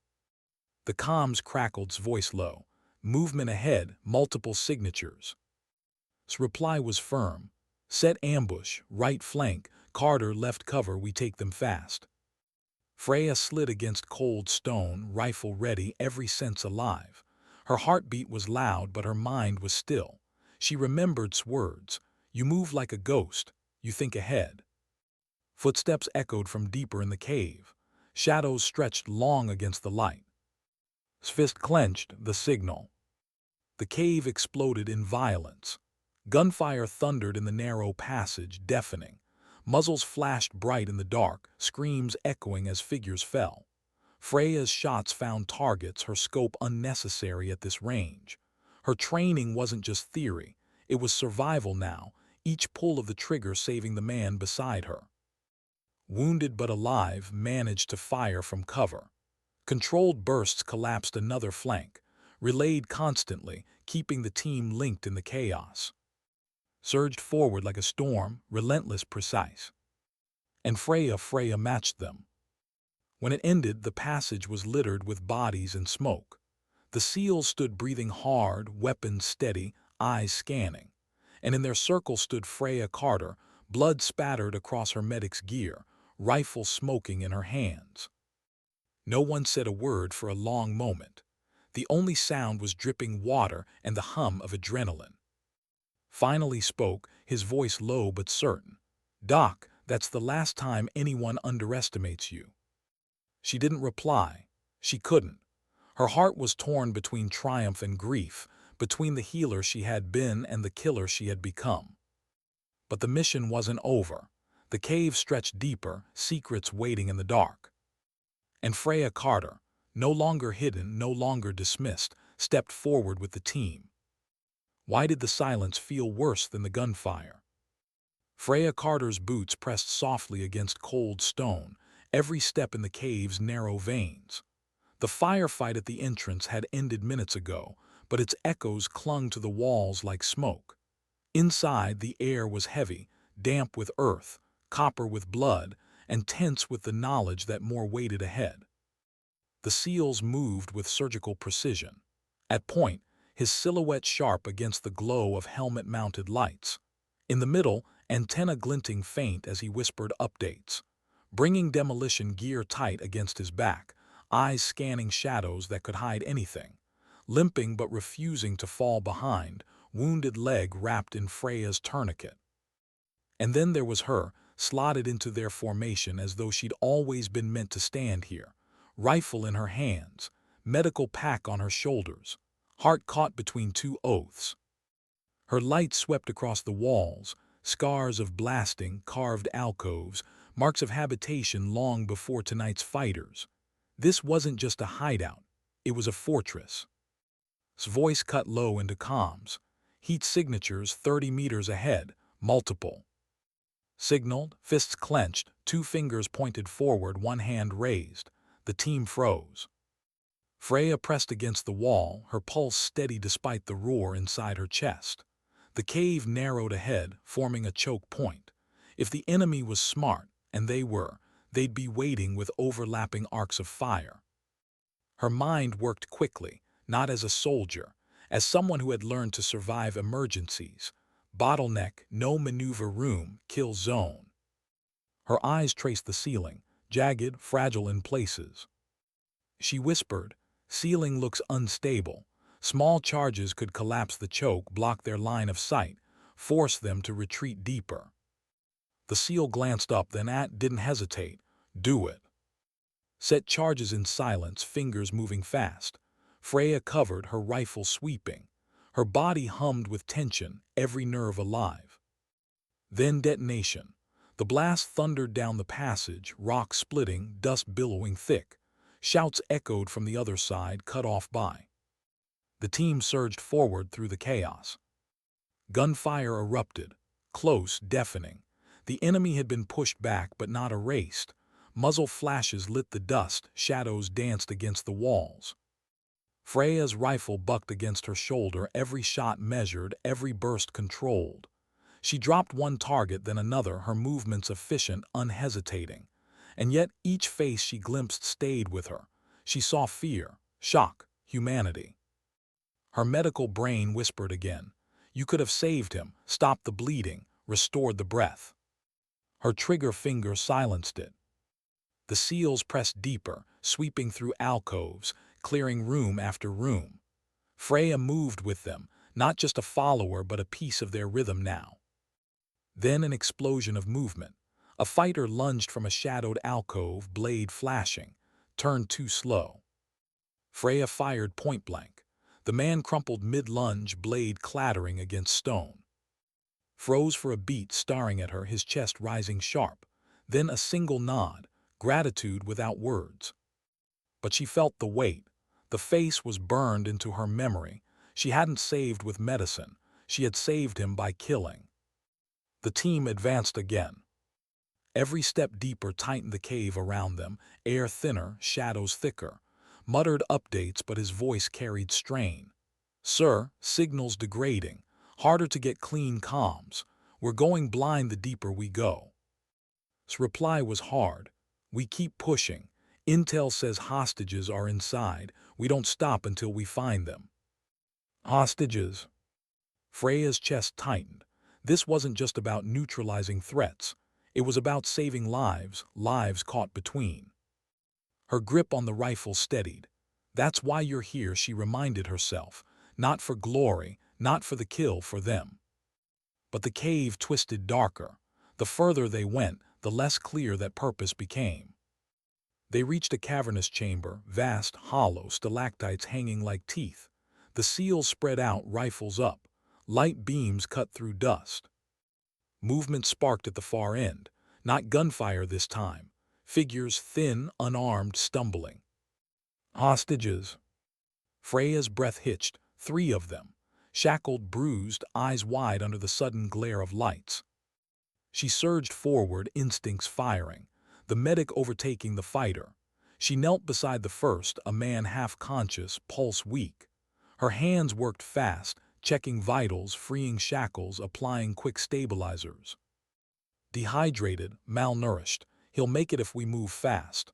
S1: The comms crackled, voice low. "Movement ahead, multiple signatures." His reply was firm. "Set ambush, right flank, Carter left cover, we take them fast." Freya slid against cold stone, rifle ready, every sense alive. Her heartbeat was loud, but her mind was still. She remembered words. "You move like a ghost. You think ahead." Footsteps echoed from deeper in the cave. Shadows stretched long against the light. His fist clenched, the signal. The cave exploded in violence. Gunfire thundered in the narrow passage, deafening. Muzzles flashed bright in the dark, screams echoing as figures fell. Freya's shots found targets, her scope unnecessary at this range. Her training wasn't just theory, it was survival now, each pull of the trigger saving the man beside her. Wounded but alive, managed to fire from cover. Controlled bursts collapsed another flank, relayed constantly, keeping the team linked in the chaos. Surged forward like a storm, relentless, precise. And Freya matched them. When it ended, the passage was littered with bodies and smoke. The SEALs stood breathing hard, weapons steady, eyes scanning. And in their circle stood Freya Carter, blood spattered across her medic's gear, rifle smoking in her hands. No one said a word for a long moment. The only sound was dripping water and the hum of adrenaline. Finally spoke, his voice low but certain. "Doc, that's the last time anyone underestimates you." She didn't reply. She couldn't. Her heart was torn between triumph and grief, between the healer she had been and the killer she had become. But the mission wasn't over. The cave stretched deeper, secrets waiting in the dark. And Freya Carter, no longer hidden, no longer dismissed, stepped forward with the team. Why did the silence feel worse than the gunfire? Freya Carter's boots pressed softly against cold stone, every step in the cave's narrow veins. The firefight at the entrance had ended minutes ago, but its echoes clung to the walls like smoke. Inside, the air was heavy, damp with earth, copper with blood, and tense with the knowledge that more waited ahead. The SEALs moved with surgical precision. At point, his silhouette sharp against the glow of helmet-mounted lights. In the middle, antenna glinting faint as he whispered updates. Bringing demolition gear tight against his back, eyes scanning shadows that could hide anything. Limping but refusing to fall behind, wounded leg wrapped in Freya's tourniquet. And then there was her, slotted into their formation as though she'd always been meant to stand here. Rifle in her hands, medical pack on her shoulders, heart caught between two oaths. Her light swept across the walls, scars of blasting, carved alcoves, marks of habitation long before tonight's fighters. This wasn't just a hideout, it was a fortress. His voice cut low into comms. Heat signatures 30 meters ahead, multiple. Signaled, fists clenched, two fingers pointed forward, one hand raised. The team froze. Freya pressed against the wall, her pulse steady despite the roar inside her chest. The cave narrowed ahead, forming a choke point. If the enemy was smart, and they were, they'd be waiting with overlapping arcs of fire. Her mind worked quickly, not as a soldier, as someone who had learned to survive emergencies. Bottleneck, no maneuver room, kill zone. Her eyes traced the ceiling, jagged, fragile in places. She whispered, "Ceiling looks unstable, Small charges could collapse the choke, block their line of sight, force them to retreat deeper. The SEAL glanced up, then didn't hesitate. Do it. Set charges in silence, fingers moving fast. Freya covered, her rifle sweeping. Her body hummed with tension, every nerve alive. Then detonation. The blast thundered down the passage, rock splitting, dust billowing thick. Shouts echoed from the other side, cut off by. The team surged forward through the chaos. Gunfire erupted, close, deafening. The enemy had been pushed back but not erased. Muzzle flashes lit the dust, shadows danced against the walls. Freya's rifle bucked against her shoulder, every shot measured, every burst controlled. She dropped one target, then another, her movements efficient, unhesitating. And yet each face she glimpsed stayed with her. She saw fear, shock, humanity. Her medical brain whispered again. You could have saved him, stopped the bleeding, restored the breath. Her trigger finger silenced it. The SEALs pressed deeper, sweeping through alcoves, clearing room after room. Freya moved with them, not just a follower but a piece of their rhythm now. Then an explosion of movement. A fighter lunged from a shadowed alcove, blade flashing, turned too slow. Freya fired point blank. The man crumpled mid-lunge, blade clattering against stone. Froze for a beat, staring at her, his chest rising sharp. Then a single nod, gratitude without words. But she felt the weight. The face was burned into her memory. She hadn't saved with medicine. She had saved him by killing. The team advanced again. Every step deeper tightened the cave around them, air thinner, shadows thicker. Muttered updates, but his voice carried strain. Sir, signals degrading. Harder to get clean comms. We're going blind the deeper we go. His reply was hard. We keep pushing. Intel says hostages are inside. We don't stop until we find them. Hostages. Freya's chest tightened. This wasn't just about neutralizing threats. It was about saving lives, lives caught between. Her grip on the rifle steadied. That's why you're here, she reminded herself. Not for glory, not for the kill, for them. But the cave twisted darker. The further they went, the less clear that purpose became. They reached a cavernous chamber, vast, hollow, stalactites hanging like teeth. The SEALs spread out, rifles up. Light beams cut through dust. Movement sparked at the far end. Not gunfire this time. Figures, thin, unarmed, stumbling. Hostages. Freya's breath hitched. 3 of them. Shackled, bruised, eyes wide under the sudden glare of lights. She surged forward, instincts firing. The medic overtaking the fighter. She knelt beside the first, a man half-conscious, pulse weak. Her hands worked fast, checking vitals, freeing shackles, applying quick stabilizers. Dehydrated, malnourished. He'll make it if we move fast.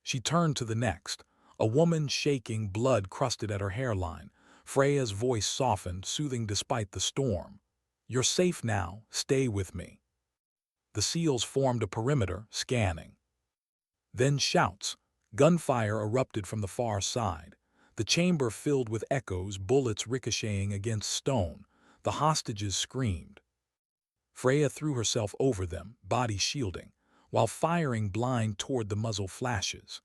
S1: She turned to the next. A woman shaking, blood crusted at her hairline. Freya's voice softened, soothing despite the storm. You're safe now, stay with me. The SEALs formed a perimeter, scanning. Then shouts. Gunfire erupted from the far side. The chamber filled with echoes, bullets ricocheting against stone. The hostages screamed. Freya threw herself over them, body shielding, while firing blind toward the muzzle flashes.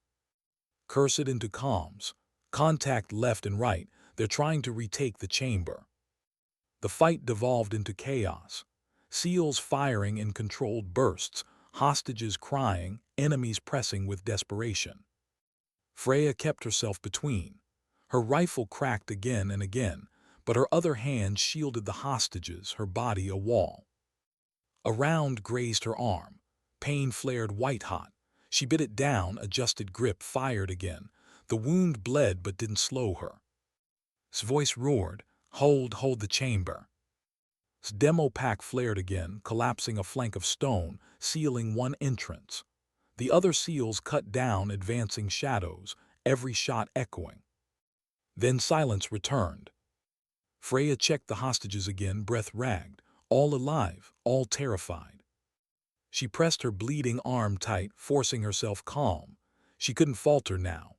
S1: Cursed into comms. Contact left and right. They're trying to retake the chamber. The fight devolved into chaos. SEALs firing in controlled bursts, hostages crying, enemies pressing with desperation. Freya kept herself between. Her rifle cracked again and again, but her other hand shielded the hostages, her body a wall. A round grazed her arm. Pain flared white-hot. She bit it down, adjusted grip, fired again. The wound bled but didn't slow her. His voice roared, hold the chamber. His demo pack flared again, collapsing a flank of stone, sealing one entrance. The other SEALs cut down, advancing shadows, every shot echoing. Then silence returned. Freya checked the hostages again, breath ragged, all alive, all terrified. She pressed her bleeding arm tight, forcing herself calm. She couldn't falter now.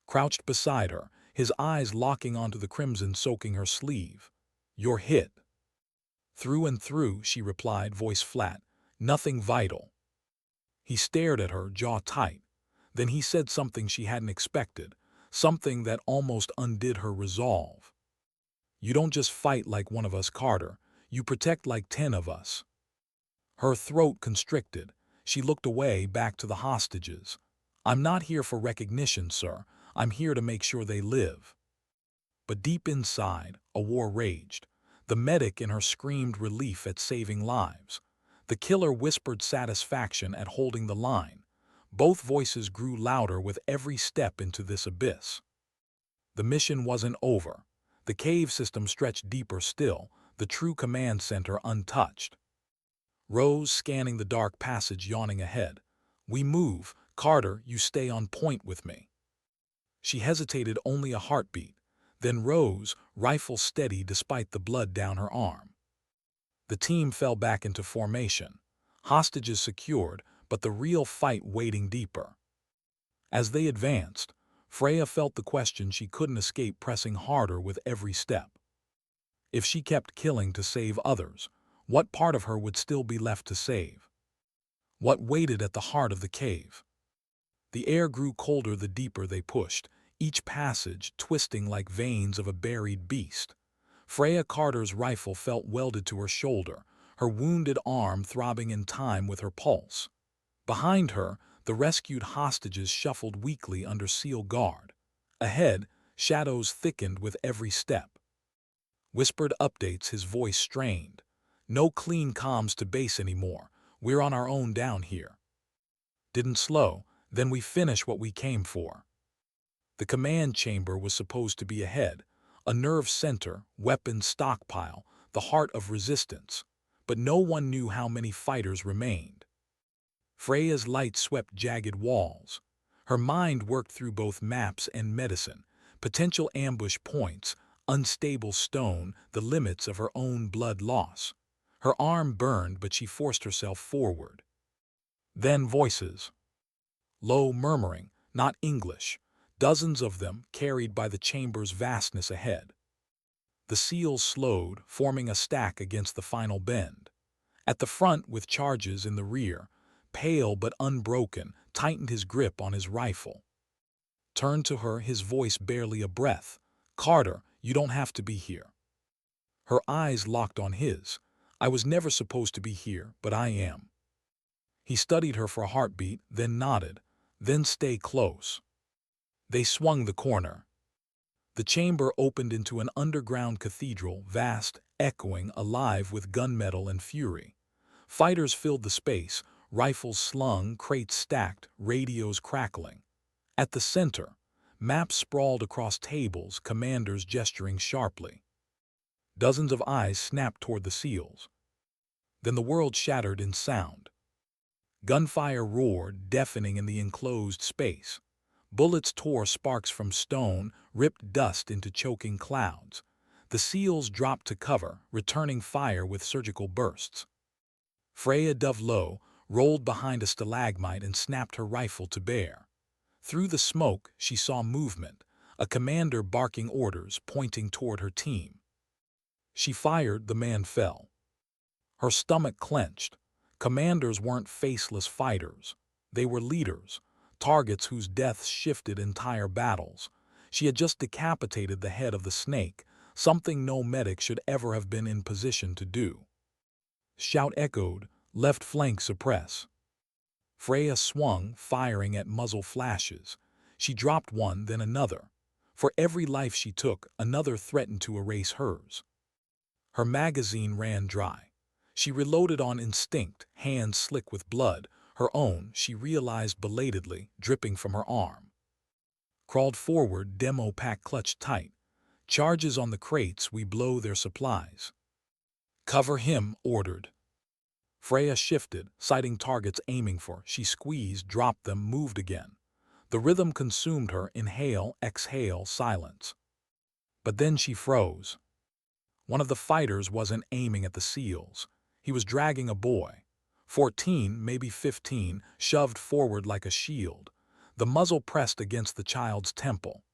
S1: Crouched beside her, his eyes locking onto the crimson soaking her sleeve. "You're hit." "Through and through," she replied, voice flat. "Nothing vital." He stared at her, jaw tight. Then he said something she hadn't expected, something that almost undid her resolve. "You don't just fight like one of us, Carter. You protect like 10 of us." Her throat constricted. She looked away, back to the hostages. "I'm not here for recognition, sir. I'm here to make sure they live." But deep inside, a war raged. The medic in her screamed relief at saving lives. The killer whispered satisfaction at holding the line. Both voices grew louder with every step into this abyss. The mission wasn't over. The cave system stretched deeper still, the true command center untouched. Rose scanning the dark passage yawning ahead. "We move. Carter, you stay on point with me." She hesitated only a heartbeat. Then Rose, rifle steady despite the blood down her arm. The team fell back into formation. Hostages secured, but the real fight waiting deeper. As they advanced, Freya felt the question she couldn't escape pressing harder with every step. If she kept killing to save others, what part of her would still be left to save? What waited at the heart of the cave? The air grew colder the deeper they pushed, each passage twisting like veins of a buried beast. Freya Carter's rifle felt welded to her shoulder, her wounded arm throbbing in time with her pulse. Behind her, the rescued hostages shuffled weakly under seal guard. Ahead, shadows thickened with every step. Whispered updates, his voice strained. "No clean comms to base anymore. We're on our own down here." Didn't slow, then we finish what we came for. The command chamber was supposed to be ahead, a nerve center, weapons stockpile, the heart of resistance. But no one knew how many fighters remained. Freya's light swept jagged walls. Her mind worked through both maps and medicine, potential ambush points, unstable stone, the limits of her own blood loss. Her arm burned, but she forced herself forward. Then voices. Low murmuring, not English. Dozens of them, carried by the chamber's vastness ahead. The seals slowed, forming a stack against the final bend. At the front, with charges in the rear, pale but unbroken, tightened his grip on his rifle. Turned to her, his voice barely a breath. "Carter, you don't have to be here." Her eyes locked on his. "I was never supposed to be here, but I am." He studied her for a heartbeat, then nodded. "Then stay close." They swung the corner. The chamber opened into an underground cathedral, vast, echoing, alive with gunmetal and fury. Fighters filled the space, rifles slung, crates stacked, radios crackling. At the center, maps sprawled across tables, commanders gesturing sharply. Dozens of eyes snapped toward the seals. Then the world shattered in sound. Gunfire roared, deafening in the enclosed space. Bullets tore sparks from stone, ripped dust into choking clouds. The seals dropped to cover, returning fire with surgical bursts. Freya dove low, rolled behind a stalagmite and snapped her rifle to bear. Through the smoke, she saw movement, a commander barking orders, pointing toward her team. She fired, the man fell. Her stomach clenched. Commanders weren't faceless fighters. They were leaders, targets whose deaths shifted entire battles. She had just decapitated the head of the snake, something no medic should ever have been in position to do. Shout echoed, left flank suppress. Freya swung, firing at muzzle flashes. She dropped one, then another. For every life she took, another threatened to erase hers. Her magazine ran dry. She reloaded on instinct, hands slick with blood, her own, she realized belatedly, dripping from her arm. Crawled forward, demo pack clutched tight. "Charges on the crates, we blow their supplies." "Cover him," ordered. Freya shifted, sighting targets aiming for. She squeezed, dropped them, moved again. The rhythm consumed her, inhale, exhale, silence. But then she froze. One of the fighters wasn't aiming at the seals. He was dragging a boy. 14, maybe 15, shoved forward like a shield. The muzzle pressed against the child's temple.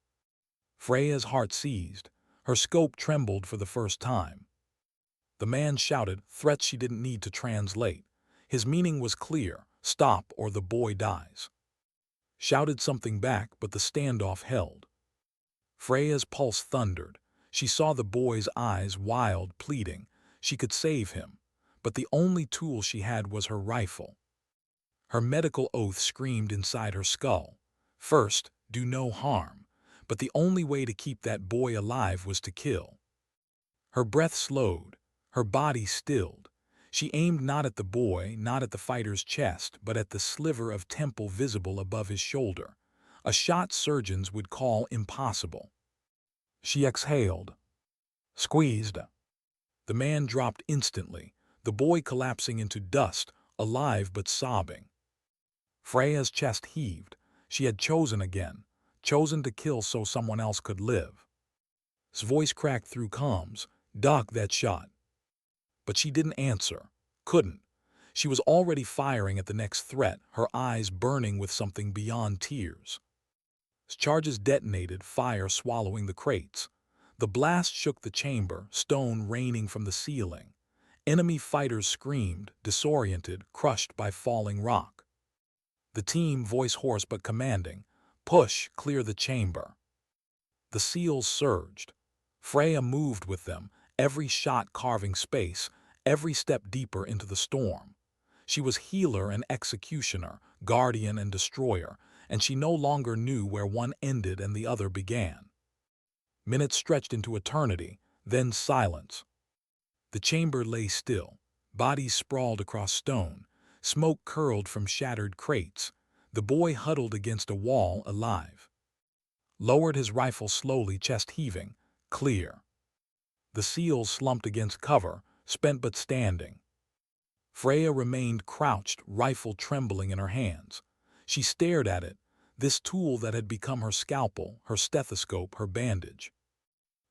S1: Freya's heart seized. Her scope trembled for the first time. The man shouted, threats she didn't need to translate. His meaning was clear: stop or the boy dies. Shouted something back, but the standoff held. Freya's pulse thundered. She saw the boy's eyes, wild, pleading. She could save him, but the only tool she had was her rifle. Her medical oath screamed inside her skull. First, do no harm, but the only way to keep that boy alive was to kill. Her breath slowed, her body stilled. She aimed not at the boy, not at the fighter's chest, but at the sliver of temple visible above his shoulder. A shot surgeons would call impossible. She exhaled. Squeezed. The man dropped instantly, the boy collapsing into dust, alive but sobbing. Freya's chest heaved. She had chosen again, chosen to kill so someone else could live. His voice cracked through comms. Duck that shot. But she didn't answer. Couldn't. She was already firing at the next threat, her eyes burning with something beyond tears. As charges detonated, fire swallowing the crates. The blast shook the chamber, stone raining from the ceiling. Enemy fighters screamed, disoriented, crushed by falling rock. The team, voice hoarse but commanding, push, clear the chamber. The seals surged. Freya moved with them, every shot carving space, every step deeper into the storm. She was healer and executioner, guardian and destroyer, and she no longer knew where one ended and the other began. Minutes stretched into eternity, then silence. The chamber lay still, bodies sprawled across stone, smoke curled from shattered crates. The boy huddled against a wall, alive. Lowered his rifle slowly, chest heaving, clear. The seals slumped against cover, spent but standing. Freya remained crouched, rifle trembling in her hands. She stared at it, this tool that had become her scalpel, her stethoscope, her bandage.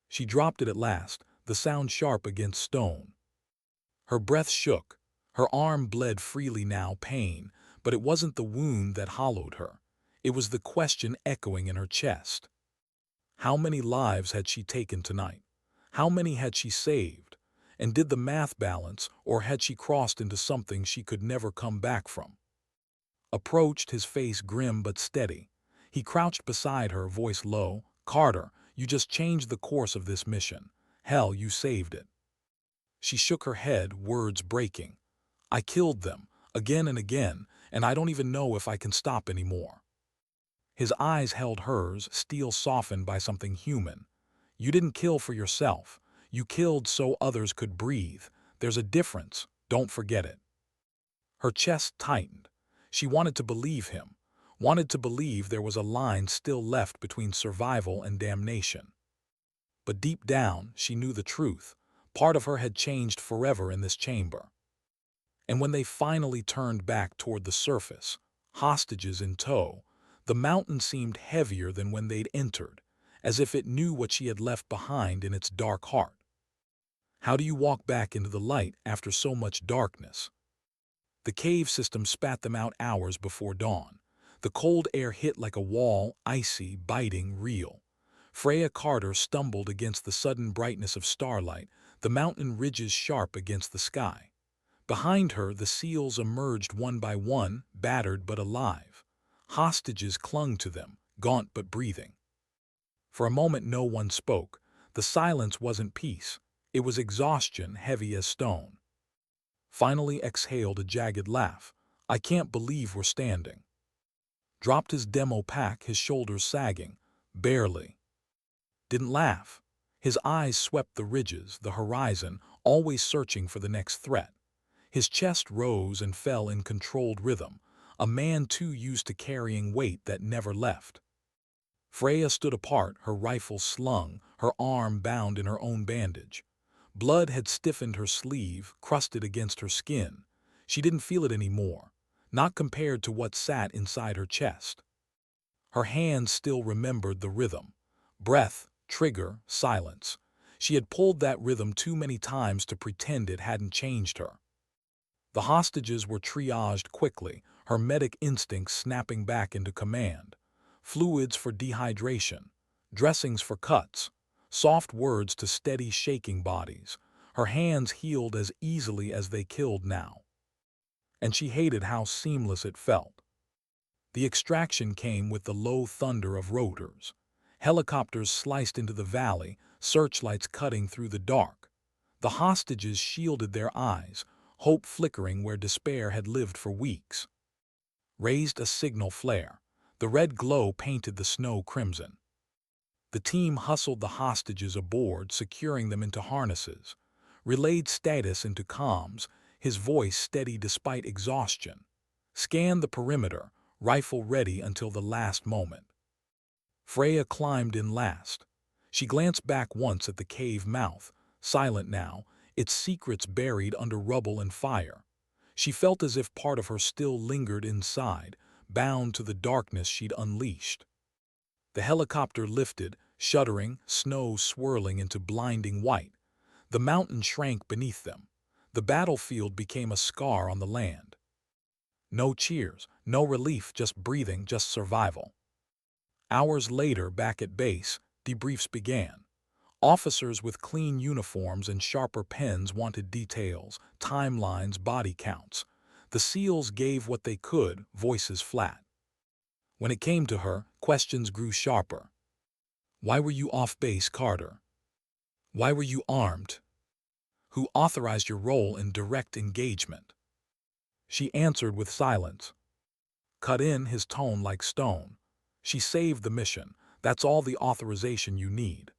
S1: She dropped it at last, the sound sharp against stone. Her breath shook. Her arm bled freely now, pain, but it wasn't the wound that hollowed her. It was the question echoing in her chest. How many lives had she taken tonight? How many had she saved? And did the math balance, or had she crossed into something she could never come back from? Approached, his face grim but steady. He crouched beside her, voice low. Carter, you just changed the course of this mission. Hell, you saved it. She shook her head, words breaking. I killed them, again and again, and I don't even know if I can stop anymore. His eyes held hers, steel softened by something human. You didn't kill for yourself. You killed so others could breathe. There's a difference. Don't forget it. Her chest tightened. She wanted to believe him, wanted to believe there was a line still left between survival and damnation. But deep down, she knew the truth. Part of her had changed forever in this chamber. And when they finally turned back toward the surface, hostages in tow, the mountain seemed heavier than when they'd entered, as if it knew what she had left behind in its dark heart. How do you walk back into the light after so much darkness? The cave system spat them out hours before dawn. The cold air hit like a wall, icy, biting, real. Freya Carter stumbled against the sudden brightness of starlight, the mountain ridges sharp against the sky. Behind her, the seals emerged one by one, battered but alive. Hostages clung to them, gaunt but breathing. For a moment no one spoke. The silence wasn't peace. It was exhaustion, heavy as stone. Finally exhaled a jagged laugh. I can't believe we're standing. Dropped his demo pack, his shoulders sagging. Barely. Didn't laugh. His eyes swept the ridges, the horizon, always searching for the next threat. His chest rose and fell in controlled rhythm, a man too used to carrying weight that never left. Freya stood apart, her rifle slung, her arm bound in her own bandage. Blood had stiffened her sleeve, crusted against her skin. She didn't feel it anymore, not compared to what sat inside her chest. Her hands still remembered the rhythm. Breath, trigger, silence. She had pulled that rhythm too many times to pretend it hadn't changed her. The hostages were triaged quickly, her medic instincts snapping back into command. Fluids for dehydration. dressings for cuts, soft words to steady shaking bodies. Her hands healed as easily as they killed now. And she hated how seamless it felt. The extraction came with the low thunder of rotors. Helicopters sliced into the valley, searchlights cutting through the dark. The hostages shielded their eyes, hope flickering where despair had lived for weeks. Raised a signal flare. The red glow painted the snow crimson. The team hustled the hostages aboard, securing them into harnesses. Relayed status into comms, his voice steady despite exhaustion. Scanned the perimeter, rifle ready until the last moment. Freya climbed in last. She glanced back once at the cave mouth, silent now, its secrets buried under rubble and fire. She felt as if part of her still lingered inside, bound to the darkness she'd unleashed. The helicopter lifted, shuddering, snow swirling into blinding white. The mountain shrank beneath them. The battlefield became a scar on the land. No cheers, no relief, just breathing, just survival. Hours later, back at base, debriefs began. Officers with clean uniforms and sharper pens wanted details, timelines, body counts. The SEALs gave what they could, voices flat. When it came to her, questions grew sharper. Why were you off base, Carter? Why were you armed? Who authorized your role in direct engagement? She answered with silence. Cut in, his tone like stone. She saved the mission. That's all the authorization you need.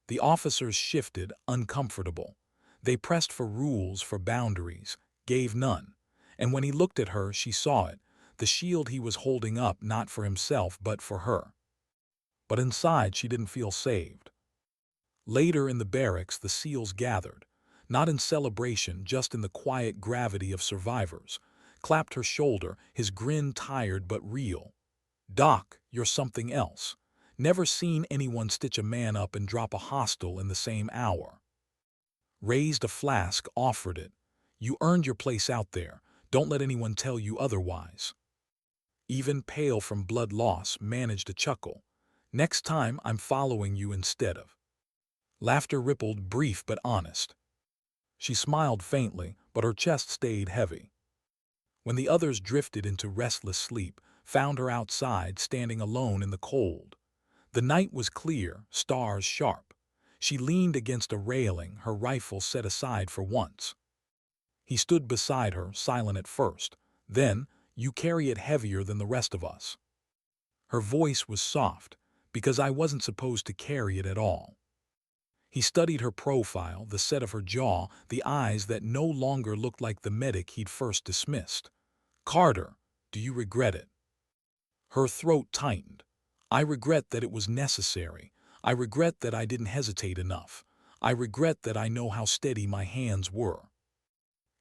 S1: The officers shifted, uncomfortable. They pressed for rules, for boundaries, gave none. And when he looked at her, she saw it, the shield he was holding up not for himself but for her. But inside, she didn't feel saved. Later in the barracks, the SEALs gathered, not in celebration, just in the quiet gravity of survivors. Clapped her shoulder, his grin tired but real. Doc, you're something else. Never seen anyone stitch a man up and drop a hostile in the same hour. Raised a flask, offered it. You earned your place out there. Don't let anyone tell you otherwise. Even pale from blood loss, managed a chuckle. Next time, I'm following you instead of. Laughter rippled, brief but honest. She smiled faintly, but her chest stayed heavy. When the others drifted into restless sleep, found her outside, standing alone in the cold. The night was clear, stars sharp. She leaned against a railing, her rifle set aside for once. He stood beside her, silent at first. Then, you carry it heavier than the rest of us. Her voice was soft, because I wasn't supposed to carry it at all. He studied her profile, the set of her jaw, the eyes that no longer looked like the medic he'd first dismissed. Carter, do you regret it? Her throat tightened. I regret that it was necessary. I regret that I didn't hesitate enough. I regret that I know how steady my hands were.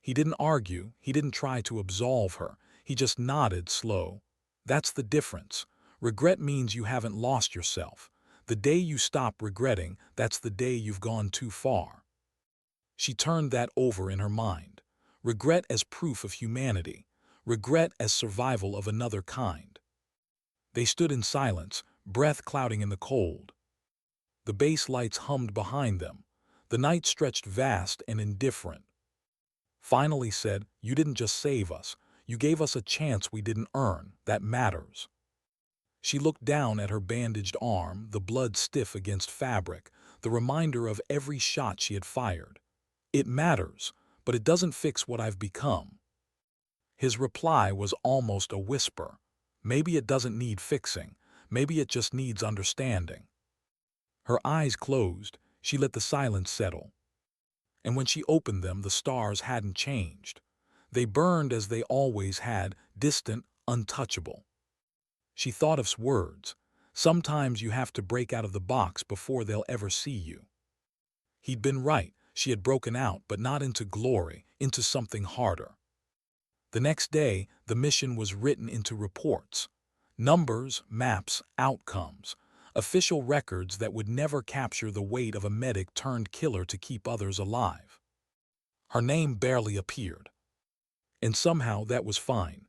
S1: He didn't argue, he didn't try to absolve her. He just nodded, slow. That's the difference. Regret means you haven't lost yourself. The day you stop regretting, that's the day you've gone too far. She turned that over in her mind. Regret as proof of humanity. Regret as survival of another kind. They stood in silence, breath clouding in the cold. The base lights hummed behind them. The night stretched vast and indifferent. Finally said, you didn't just save us. You gave us a chance we didn't earn. That matters. She looked down at her bandaged arm, the blood stiff against fabric, the reminder of every shot she had fired. It matters, but it doesn't fix what I've become. His reply was almost a whisper. Maybe it doesn't need fixing. Maybe it just needs understanding. Her eyes closed. She let the silence settle. And when she opened them, the stars hadn't changed. They burned as they always had, distant, untouchable. She thought of words. Sometimes you have to break out of the box before they'll ever see you. He'd been right. She had broken out, but not into glory, into something harder. The next day, the mission was written into reports. Numbers, maps, outcomes. Official records that would never capture the weight of a medic turned killer to keep others alive. Her name barely appeared. And somehow that was fine.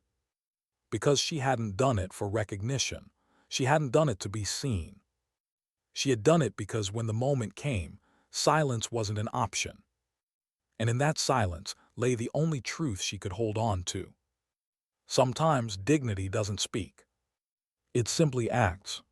S1: Because she hadn't done it for recognition. She hadn't done it to be seen. She had done it because when the moment came, silence wasn't an option. And in that silence lay the only truth she could hold on to. Sometimes dignity doesn't speak. It simply acts.